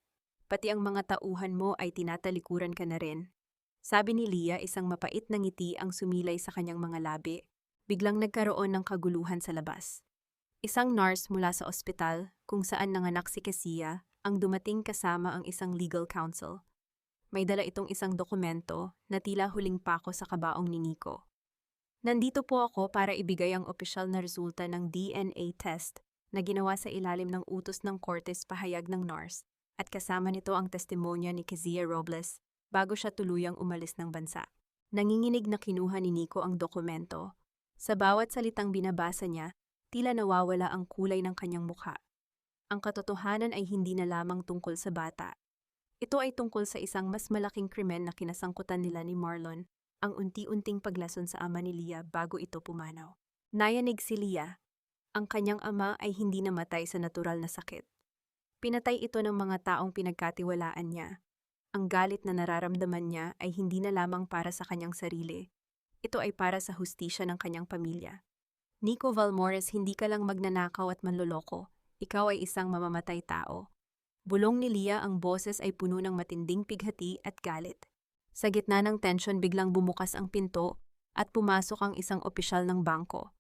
Pati ang mga tauhan mo ay tinatalikuran ka na rin. Sabi ni Leah, isang mapait na ngiti ang sumilay sa kanyang mga labi. Biglang nagkaroon ng kaguluhan sa labas. Isang nurse mula sa ospital kung saan nanganak si Keziah ang dumating kasama ang isang legal counsel. May dala itong isang dokumento na tila huling pako sa kabaong ni Nico. Nandito po ako para ibigay ang opisyal na resulta ng DNA test na ginawa sa ilalim ng utos ng Cortes, pahayag ng nurse, at kasama nito ang testimonya ni Keziah Robles bago siya tuluyang umalis ng bansa. Nanginginig na kinuha ni Nico ang dokumento. Sa bawat salitang binabasa niya, tila nawawala ang kulay ng kanyang mukha. Ang katotohanan ay hindi na lamang tungkol sa bata. Ito ay tungkol sa isang mas malaking krimen na kinasangkutan nila ni Marlon, ang unti-unting paglason sa ama ni Leah bago ito pumanaw. Nayanig si Leah. Ang kanyang ama ay hindi namatay sa natural na sakit. Pinatay ito ng mga taong pinagkatiwalaan niya. Ang galit na nararamdaman niya ay hindi na lamang para sa kanyang sarili. Ito ay para sa hustisya ng kanyang pamilya. Nico Valmores, hindi ka lang magnanakaw at manloloko. Ikaw ay isang mamamatay tao. Bulong ni Leah, ang boses ay puno ng matinding pighati at galit. Sa gitna ng tensyon, biglang bumukas ang pinto at pumasok ang isang opisyal ng bangko.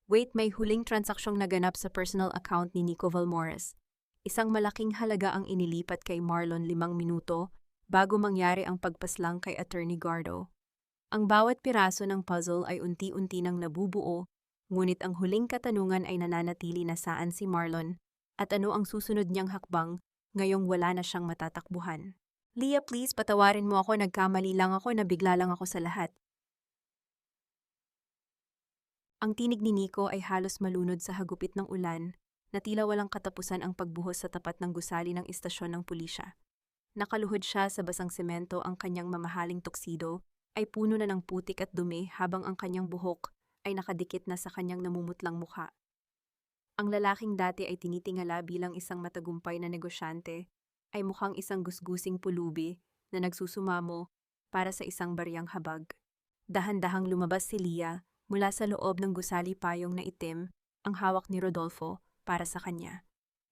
Wait, may huling transaksyong naganap sa personal account ni Nico Valmores. Isang malaking halaga ang inilipat kay Marlon 5 minuto bago mangyari ang pagpaslang kay Attorney Gardo. Ang bawat piraso ng puzzle ay unti-unti nang nabubuo Ngunit ang huling katanungan ay nananatili na saan si Marlon at ano ang susunod niyang hakbang ngayong wala na siyang matatakbuhan. Leah, please patawarin mo ako, nagkamali lang ako, nabigla lang ako sa lahat. Ang tinig ni Nico ay halos malunod sa hagupit ng ulan na tila walang katapusan ang pagbuhos sa tapat ng gusali ng istasyon ng pulisya. Nakaluhod siya sa basang semento, ang kanyang mamahaling tuksido ay puno na ng putik at dumi habang ang kanyang buhok ay nakadikit na sa kanyang namumutlang mukha. Ang lalaking dati ay tinitingala bilang isang matagumpay na negosyante ay mukhang isang gusgusing pulubi na nagsusumamo para sa isang baryang habag. Dahan-dahang lumabas si Leah mula sa loob ng gusali payong na itim, ang hawak ni Rodolfo para sa kanya.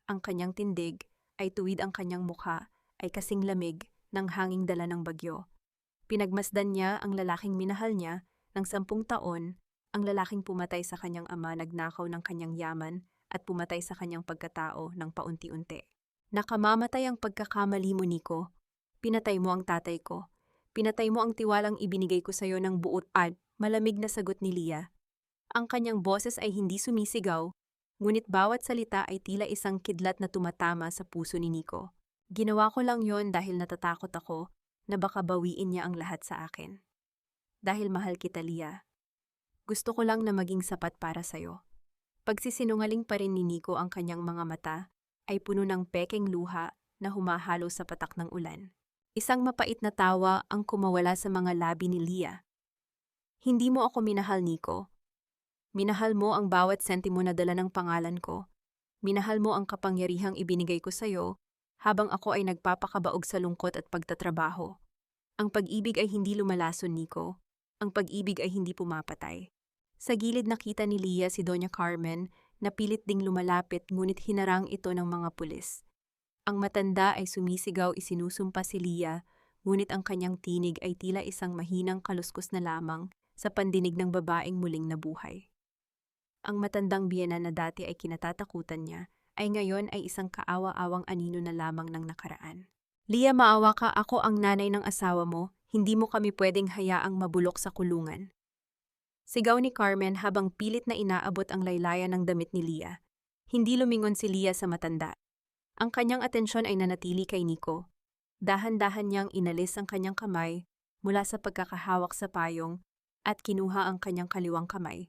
Ang kanyang tindig ay tuwid, ang kanyang mukha ay kasing lamig ng hanging dala ng bagyo. Pinagmasdan niya ang lalaking minahal niya ng 10 taon, ang lalaking pumatay sa kanyang ama, nagnakaw ng kanyang yaman at pumatay sa kanyang pagkatao ng paunti-unti. Nakamamatay ang pagkakamali mo, Nico. Pinatay mo ang tatay ko. Pinatay mo ang tiwalang ibinigay ko sa iyo ng buot at malamig na sagot ni Leah. Ang kanyang boses ay hindi sumisigaw, ngunit bawat salita ay tila isang kidlat na tumatama sa puso ni Nico. Ginawa ko lang yon dahil natatakot ako na baka bawiin niya ang lahat sa akin. Dahil mahal kita, Leah. Gusto ko lang na maging sapat para sa'yo. Pagsisinungaling pa rin ni Nico, ang kanyang mga mata ay puno ng pekeng luha na humahalo sa patak ng ulan. Isang mapait na tawa ang kumawala sa mga labi ni Leah. Hindi mo ako minahal, Nico. Minahal mo ang bawat sentimo na dala ng pangalan ko. Minahal mo ang kapangyarihang ibinigay ko sa'yo habang ako ay nagpapakabaog sa lungkot at pagtatrabaho. Ang pag-ibig ay hindi lumalason, Nico. Ang pag-ibig ay hindi pumapatay. Sa gilid nakita ni Leah si Doña Carmen na pilit ding lumalapit, ngunit hinarang ito ng mga pulis. Ang matanda ay sumisigaw, isinusumpa si Leah, ngunit ang kanyang tinig ay tila isang mahinang kaluskos na lamang sa pandinig ng babaeng muling nabuhay. Ang matandang biyena na dati ay kinatatakutan niya ay ngayon ay isang kaawa-awang anino na lamang ng nakaraan. Leah, maawa ka, ako ang nanay ng asawa mo, hindi mo kami pwedeng hayaang mabulok sa kulungan. Sigaw ni Carmen habang pilit na inaabot ang laylayan ng damit ni Leah. Hindi lumingon si Leah sa matanda. Ang kanyang atensyon ay nanatili kay Nico. Dahan-dahan niyang inalis ang kanyang kamay mula sa pagkakahawak sa payong at kinuha ang kanyang kaliwang kamay.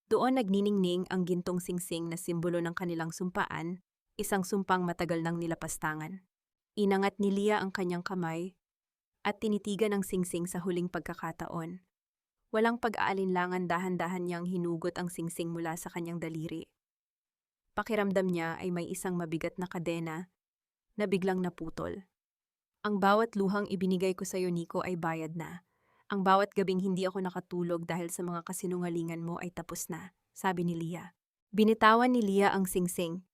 Doon nagniningning ang gintong singsing na simbolo ng kanilang sumpaan, isang sumpang matagal nang nilapastangan. Inangat ni Leah ang kanyang kamay at tinitigan ang singsing sa huling pagkakataon. Walang pag-aalinlangan, dahan-dahan niyang hinugot ang singsing mula sa kanyang daliri. Pakiramdam niya ay may isang mabigat na kadena na biglang naputol. Ang bawat luhang ibinigay ko sa iyo, Nico, ay bayad na. Ang bawat gabing hindi ako nakatulog dahil sa mga kasinungalingan mo ay tapos na, sabi ni Leah. Binitawan ni Leah ang singsing.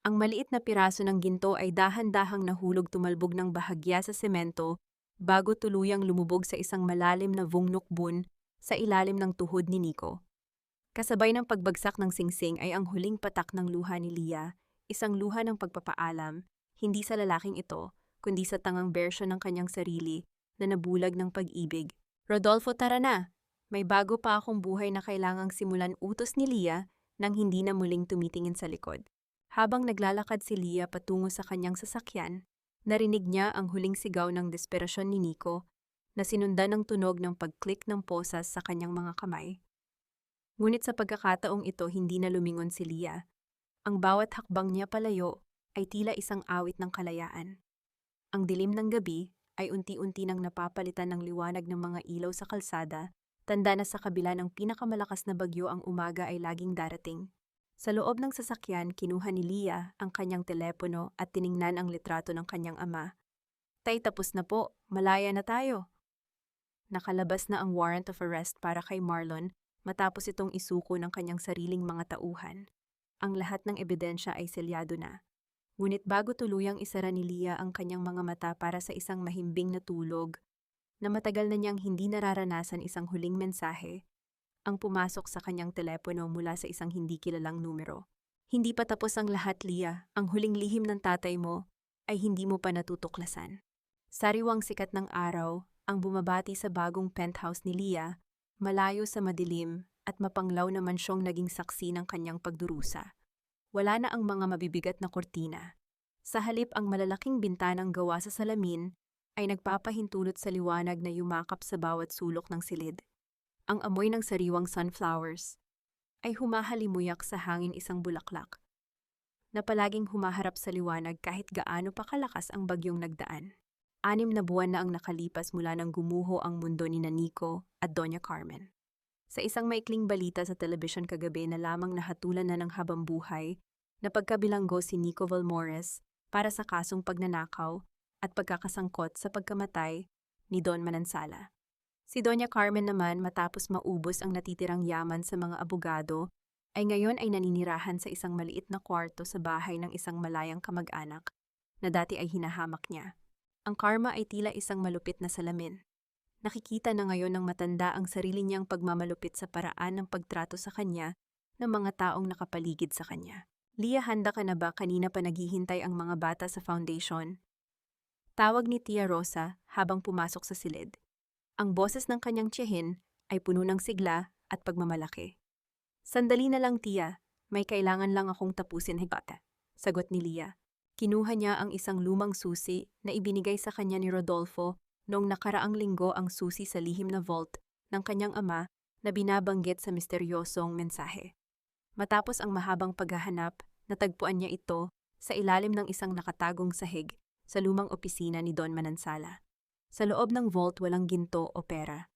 Ang maliit na piraso ng ginto ay dahan-dahang nahulog, tumalbog ng bahagya sa semento bago tuluyang lumubog sa isang malalim na bungnukbun sa ilalim ng tuhod ni Nico. Kasabay ng pagbagsak ng singsing ay ang huling patak ng luha ni Leah, isang luha ng pagpapaalam, hindi sa lalaking ito, kundi sa tangang bersyon ng kanyang sarili na nabulag ng pag-ibig. Rodolfo, tara na! May bago pa akong buhay na kailangang simulan, utos ni Leah nang hindi na muling tumitingin sa likod. Habang naglalakad si Leah patungo sa kanyang sasakyan, narinig niya ang huling sigaw ng desperasyon ni Nico na sinundan ng tunog ng pag-click ng posas sa kanyang mga kamay. Ngunit sa pagkakataong ito, hindi na lumingon si Leah. Ang bawat hakbang niya palayo ay tila isang awit ng kalayaan. Ang dilim ng gabi ay unti-unti nang napapalitan ng liwanag ng mga ilaw sa kalsada, tanda na sa kabila ng pinakamalakas na bagyo ang umaga ay laging darating. Sa loob ng sasakyan, kinuha ni Leah ang kanyang telepono at tiningnan ang litrato ng kanyang ama. Tay, tapos na po, malaya na tayo. Nakalabas na ang warrant of arrest para kay Marlon matapos itong isuko ng kanyang sariling mga tauhan. Ang lahat ng ebidensya ay selyado na. Ngunit bago tuluyang isara ni Leah ang kanyang mga mata para sa isang mahimbing na tulog, na matagal na niyang hindi nararanasan, isang huling mensahe ang pumasok sa kanyang telepono mula sa isang hindi kilalang numero. Hindi pa tapos ang lahat, Leah. Ang huling lihim ng tatay mo ay hindi mo pa natutuklasan. Sariwang sikat ng araw ang bumabati sa bagong penthouse ni Leah, malayo sa madilim at mapanglaw na mansyong naging saksi ng kanyang pagdurusa. Wala na ang mga mabibigat na kortina. Sa halip ang malalaking bintanang gawa sa salamin ay nagpapahintulot sa liwanag na yumakap sa bawat sulok ng silid. Ang amoy ng sariwang sunflowers ay humahalimuyak sa hangin isang bulaklak na palaging humaharap sa liwanag kahit gaano pa kalakas ang bagyong nagdaan. 6 na buwan na ang nakalipas mula nang gumuho ang mundo ni Nico at Doña Carmen. Sa isang maikling balita sa telebisyon kagabi na lamang nahatulan na ng habambuhay na pagkabilanggo si Nico Valmores para sa kasong pagnanakaw at pagkakasangkot sa pagkamatay ni Don Manansala. Si Doña Carmen naman matapos maubos ang natitirang yaman sa mga abogado ay ngayon ay naninirahan sa isang maliit na kwarto sa bahay ng isang malayang kamag-anak na dati ay hinahamak niya. Ang karma ay tila isang malupit na salamin. Nakikita na ngayon ng matanda ang sarili niyang pagmamalupit sa paraan ng pagtrato sa kanya ng mga taong nakapaligid sa kanya. Lia, handa ka na ba? Kanina pa naghihintay ang mga bata sa foundation. Tawag ni Tia Rosa habang pumasok sa silid. Ang boses ng kanyang tiyahin ay puno ng sigla at pagmamalaki. Sandali na lang, Tia. May kailangan lang akong tapusin, bata. Sagot ni Lia. Kinuha niya ang isang lumang susi na ibinigay sa kanya ni Rodolfo noong nakaraang linggo, ang susi sa lihim na vault ng kanyang ama na binabanggit sa misteryosong mensahe. Matapos ang mahabang paghahanap, natagpuan niya ito sa ilalim ng isang nakatagong sahig sa lumang opisina ni Don Manansala. Sa loob ng vault walang ginto o pera.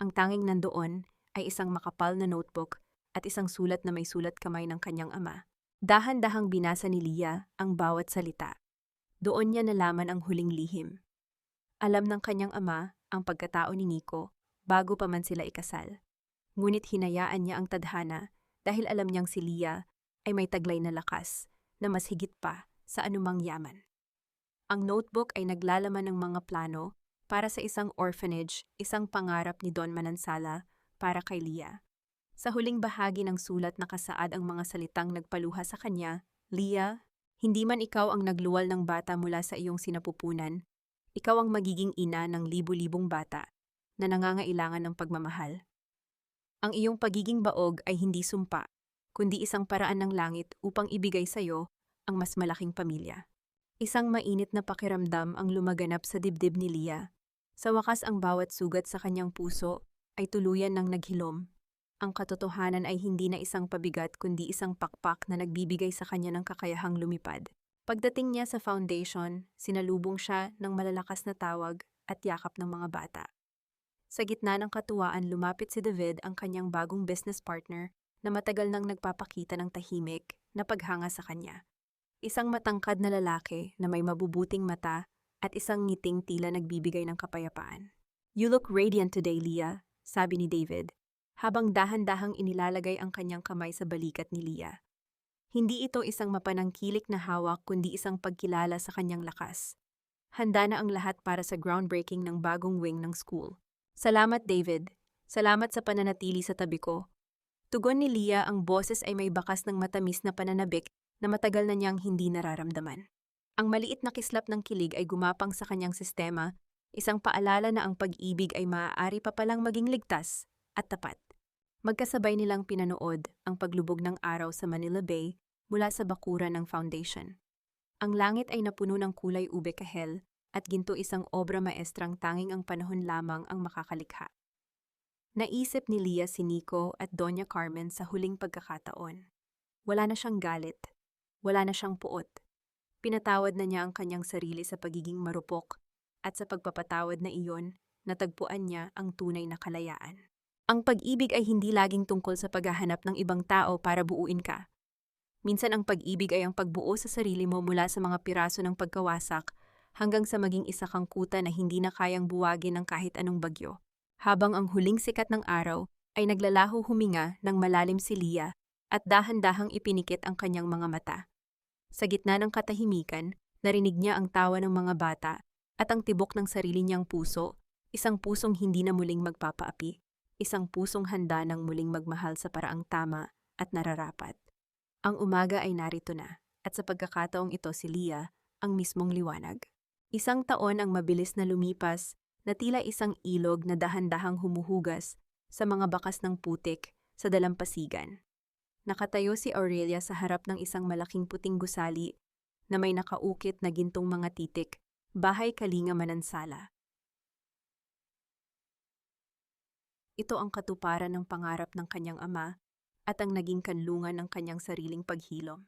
Ang tanging nandoon ay isang makapal na notebook at isang sulat na may sulat kamay ng kanyang ama. Dahan-dahang binasa ni Lia ang bawat salita. Doon niya nalaman ang huling lihim. Alam ng kanyang ama ang pagkatao ni Nico bago pa man sila ikasal. Ngunit hinayaan niya ang tadhana dahil alam niyang si Lia ay may taglay na lakas na mas higit pa sa anumang yaman. Ang notebook ay naglalaman ng mga plano para sa isang orphanage, isang pangarap ni Don Manansala para kay Lia. Sa huling bahagi ng sulat nakasaad ang mga salitang nagpaluha sa kanya, Lia, hindi man ikaw ang nagluwal ng bata mula sa iyong sinapupunan, ikaw ang magiging ina ng libu-libong bata na nangangailangan ng pagmamahal. Ang iyong pagiging baog ay hindi sumpa, kundi isang paraan ng langit upang ibigay sa iyo ang mas malaking pamilya. Isang mainit na pakiramdam ang lumaganap sa dibdib ni Lia. Sa wakas ang bawat sugat sa kanyang puso ay tuluyan ng naghilom. Ang katotohanan ay hindi na isang pabigat kundi isang pakpak na nagbibigay sa kanya ng kakayahang lumipad. Pagdating niya sa foundation, sinalubong siya ng malalakas na tawag at yakap ng mga bata. Sa gitna ng katuwaan, lumapit si David, ang kanyang bagong business partner, na matagal nang nagpapakita ng tahimik na paghanga sa kanya. Isang matangkad na lalaki na may mabubuting mata at isang ngiting tila nagbibigay ng kapayapaan. "You look radiant today, Lia," sabi ni David, habang dahan-dahang inilalagay ang kanyang kamay sa balikat ni Lia. Hindi ito isang mapanangkilik na hawak kundi isang pagkilala sa kanyang lakas. Handa na ang lahat para sa groundbreaking ng bagong wing ng school. "Salamat, David. Salamat sa pananatili sa tabi ko." Tugon ni Lia, ang boses ay may bakas ng matamis na pananabik na matagal na niyang hindi nararamdaman. Ang maliit na kislap ng kilig ay gumapang sa kanyang sistema, isang paalala na ang pag-ibig ay maaari pa palang maging ligtas at tapat. Magkasabay nilang pinanood ang paglubog ng araw sa Manila Bay mula sa bakuran ng foundation. Ang langit ay napuno ng kulay ube kahel at ginto, isang obra maestrang tanging ang panahon lamang ang makakalikha. Naisip ni Lia si Nico at Doña Carmen sa huling pagkakataon. Wala na siyang galit. Wala na siyang puot. Pinatawad na niya ang kanyang sarili sa pagiging marupok at sa pagpapatawad na iyon, natagpuan niya ang tunay na kalayaan. Ang pag-ibig ay hindi laging tungkol sa paghahanap ng ibang tao para buuin ka. Minsan ang pag-ibig ay ang pagbuo sa sarili mo mula sa mga piraso ng pagkawasak hanggang sa maging isa kang kuta na hindi na kayang buwagin ng kahit anong bagyo. Habang ang huling sikat ng araw ay naglalaho, huminga ng malalim si Lia at dahan-dahang ipinikit ang kanyang mga mata. Sa gitna ng katahimikan, narinig niya ang tawa ng mga bata at ang tibok ng sarili niyang puso, isang pusong hindi na muling magpapaapi. Isang pusong handa ng muling magmahal sa paraang tama at nararapat. Ang umaga ay narito na, at sa pagkakataong ito si Lia, ang mismong liwanag. Isang taon ang mabilis na lumipas, na tila isang ilog na dahan-dahang humuhugas sa mga bakas ng putik sa dalampasigan. Nakatayo si Aurelia sa harap ng isang malaking puting gusali na may nakaukit na gintong mga titik, Bahay Kalinga Manansala. Ito ang katuparan ng pangarap ng kanyang ama at ang naging kanlungan ng kanyang sariling paghilom.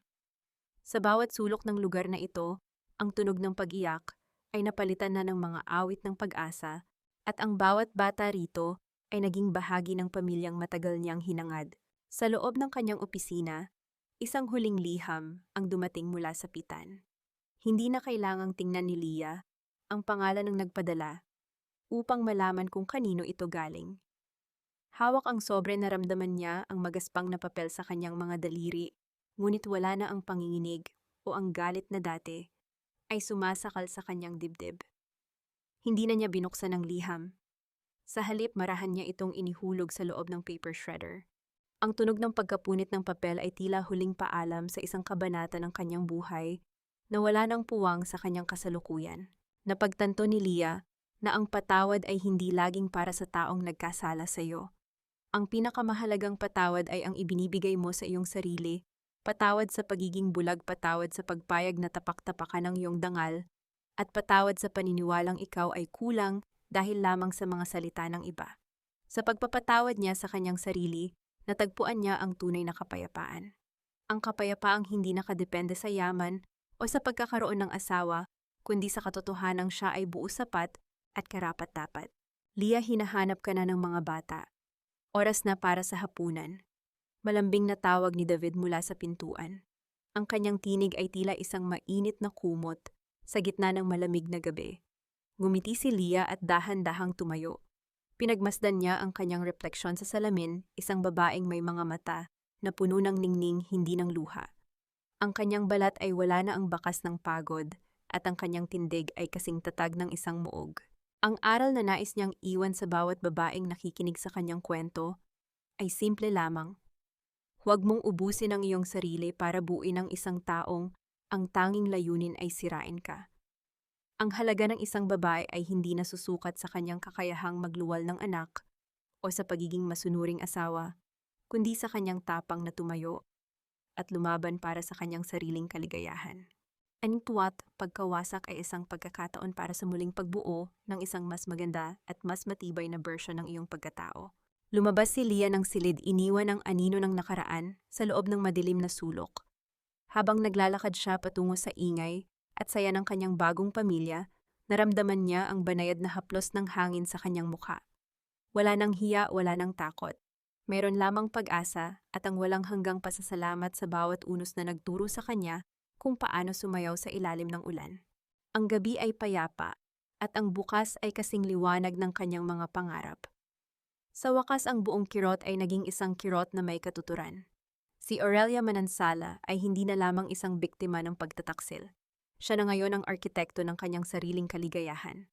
Sa bawat sulok ng lugar na ito, ang tunog ng pag-iyak ay napalitan na ng mga awit ng pag-asa at ang bawat bata rito ay naging bahagi ng pamilyang matagal niyang hinangad. Sa loob ng kanyang opisina, isang huling liham ang dumating mula sa pitan. Hindi na kailangang tingnan ni Leah ang pangalan ng nagpadala upang malaman kung kanino ito galing. Hawak ang sobre naramdaman niya ang magaspang na papel sa kanyang mga daliri, ngunit wala na ang panginginig o ang galit na dati ay sumasakal sa kanyang dibdib. Hindi na niya binuksan ang liham. Sa halip, marahan niya itong inihulog sa loob ng paper shredder. Ang tunog ng pagkapunit ng papel ay tila huling paalam sa isang kabanata ng kanyang buhay na wala ng puwang sa kanyang kasalukuyan. Napagtanto ni Leah na ang patawad ay hindi laging para sa taong nagkasala sa iyo. Ang pinakamahalagang patawad ay ang ibinibigay mo sa iyong sarili, patawad sa pagiging bulag, patawad sa pagpayag na tapak-tapakan ng iyong dangal, at patawad sa paniniwalang ikaw ay kulang dahil lamang sa mga salita ng iba. Sa pagpapatawad niya sa kanyang sarili, natagpuan niya ang tunay na kapayapaan. Ang kapayapaang hindi nakadepende sa yaman o sa pagkakaroon ng asawa, kundi sa katotohanang siya ay buo sapat at karapat-dapat. Leah, hinahanap ka na ng mga bata. Oras na para sa hapunan. Malambing na tawag ni David mula sa pintuan. Ang kanyang tinig ay tila isang mainit na kumot sa gitna ng malamig na gabi. Ngumiti si Leah at dahan-dahang tumayo. Pinagmasdan niya ang kanyang refleksyon sa salamin, isang babaeng may mga mata na puno ng ningning, hindi ng luha. Ang kanyang balat ay wala na ang bakas ng pagod at ang kanyang tindig ay kasing tatag ng isang muog. Ang aral na nais niyang iwan sa bawat babaeng nakikinig sa kanyang kwento ay simple lamang. Huwag mong ubusin ang iyong sarili para buuin ang isang taong ang tanging layunin ay sirain ka. Ang halaga ng isang babae ay hindi nasusukat sa kanyang kakayahang magluwal ng anak o sa pagiging masunuring asawa, kundi sa kanyang tapang na tumayo at lumaban para sa kanyang sariling kaligayahan. Ang tuwat, pagkawasak ay isang pagkakataon para sa muling pagbuo ng isang mas maganda at mas matibay na bersyon ng iyong pagkatao. Lumabas si Leah ng silid, iniwan ang anino ng nakaraan sa loob ng madilim na sulok. Habang naglalakad siya patungo sa ingay at saya ng kanyang bagong pamilya, naramdaman niya ang banayad na haplos ng hangin sa kanyang mukha. Wala nang hiya, wala nang takot. Meron lamang pag-asa at ang walang hanggang pasasalamat sa bawat unos na nagturo sa kanya kung paano sumayaw sa ilalim ng ulan. Ang gabi ay payapa at ang bukas ay kasing liwanag ng kanyang mga pangarap. Sa wakas, ang buong kirot ay naging isang kirot na may katuturan. Si Aurelia Manansala ay hindi na lamang isang biktima ng pagtataksil. Siya na ngayon ang arkitekto ng kanyang sariling kaligayahan.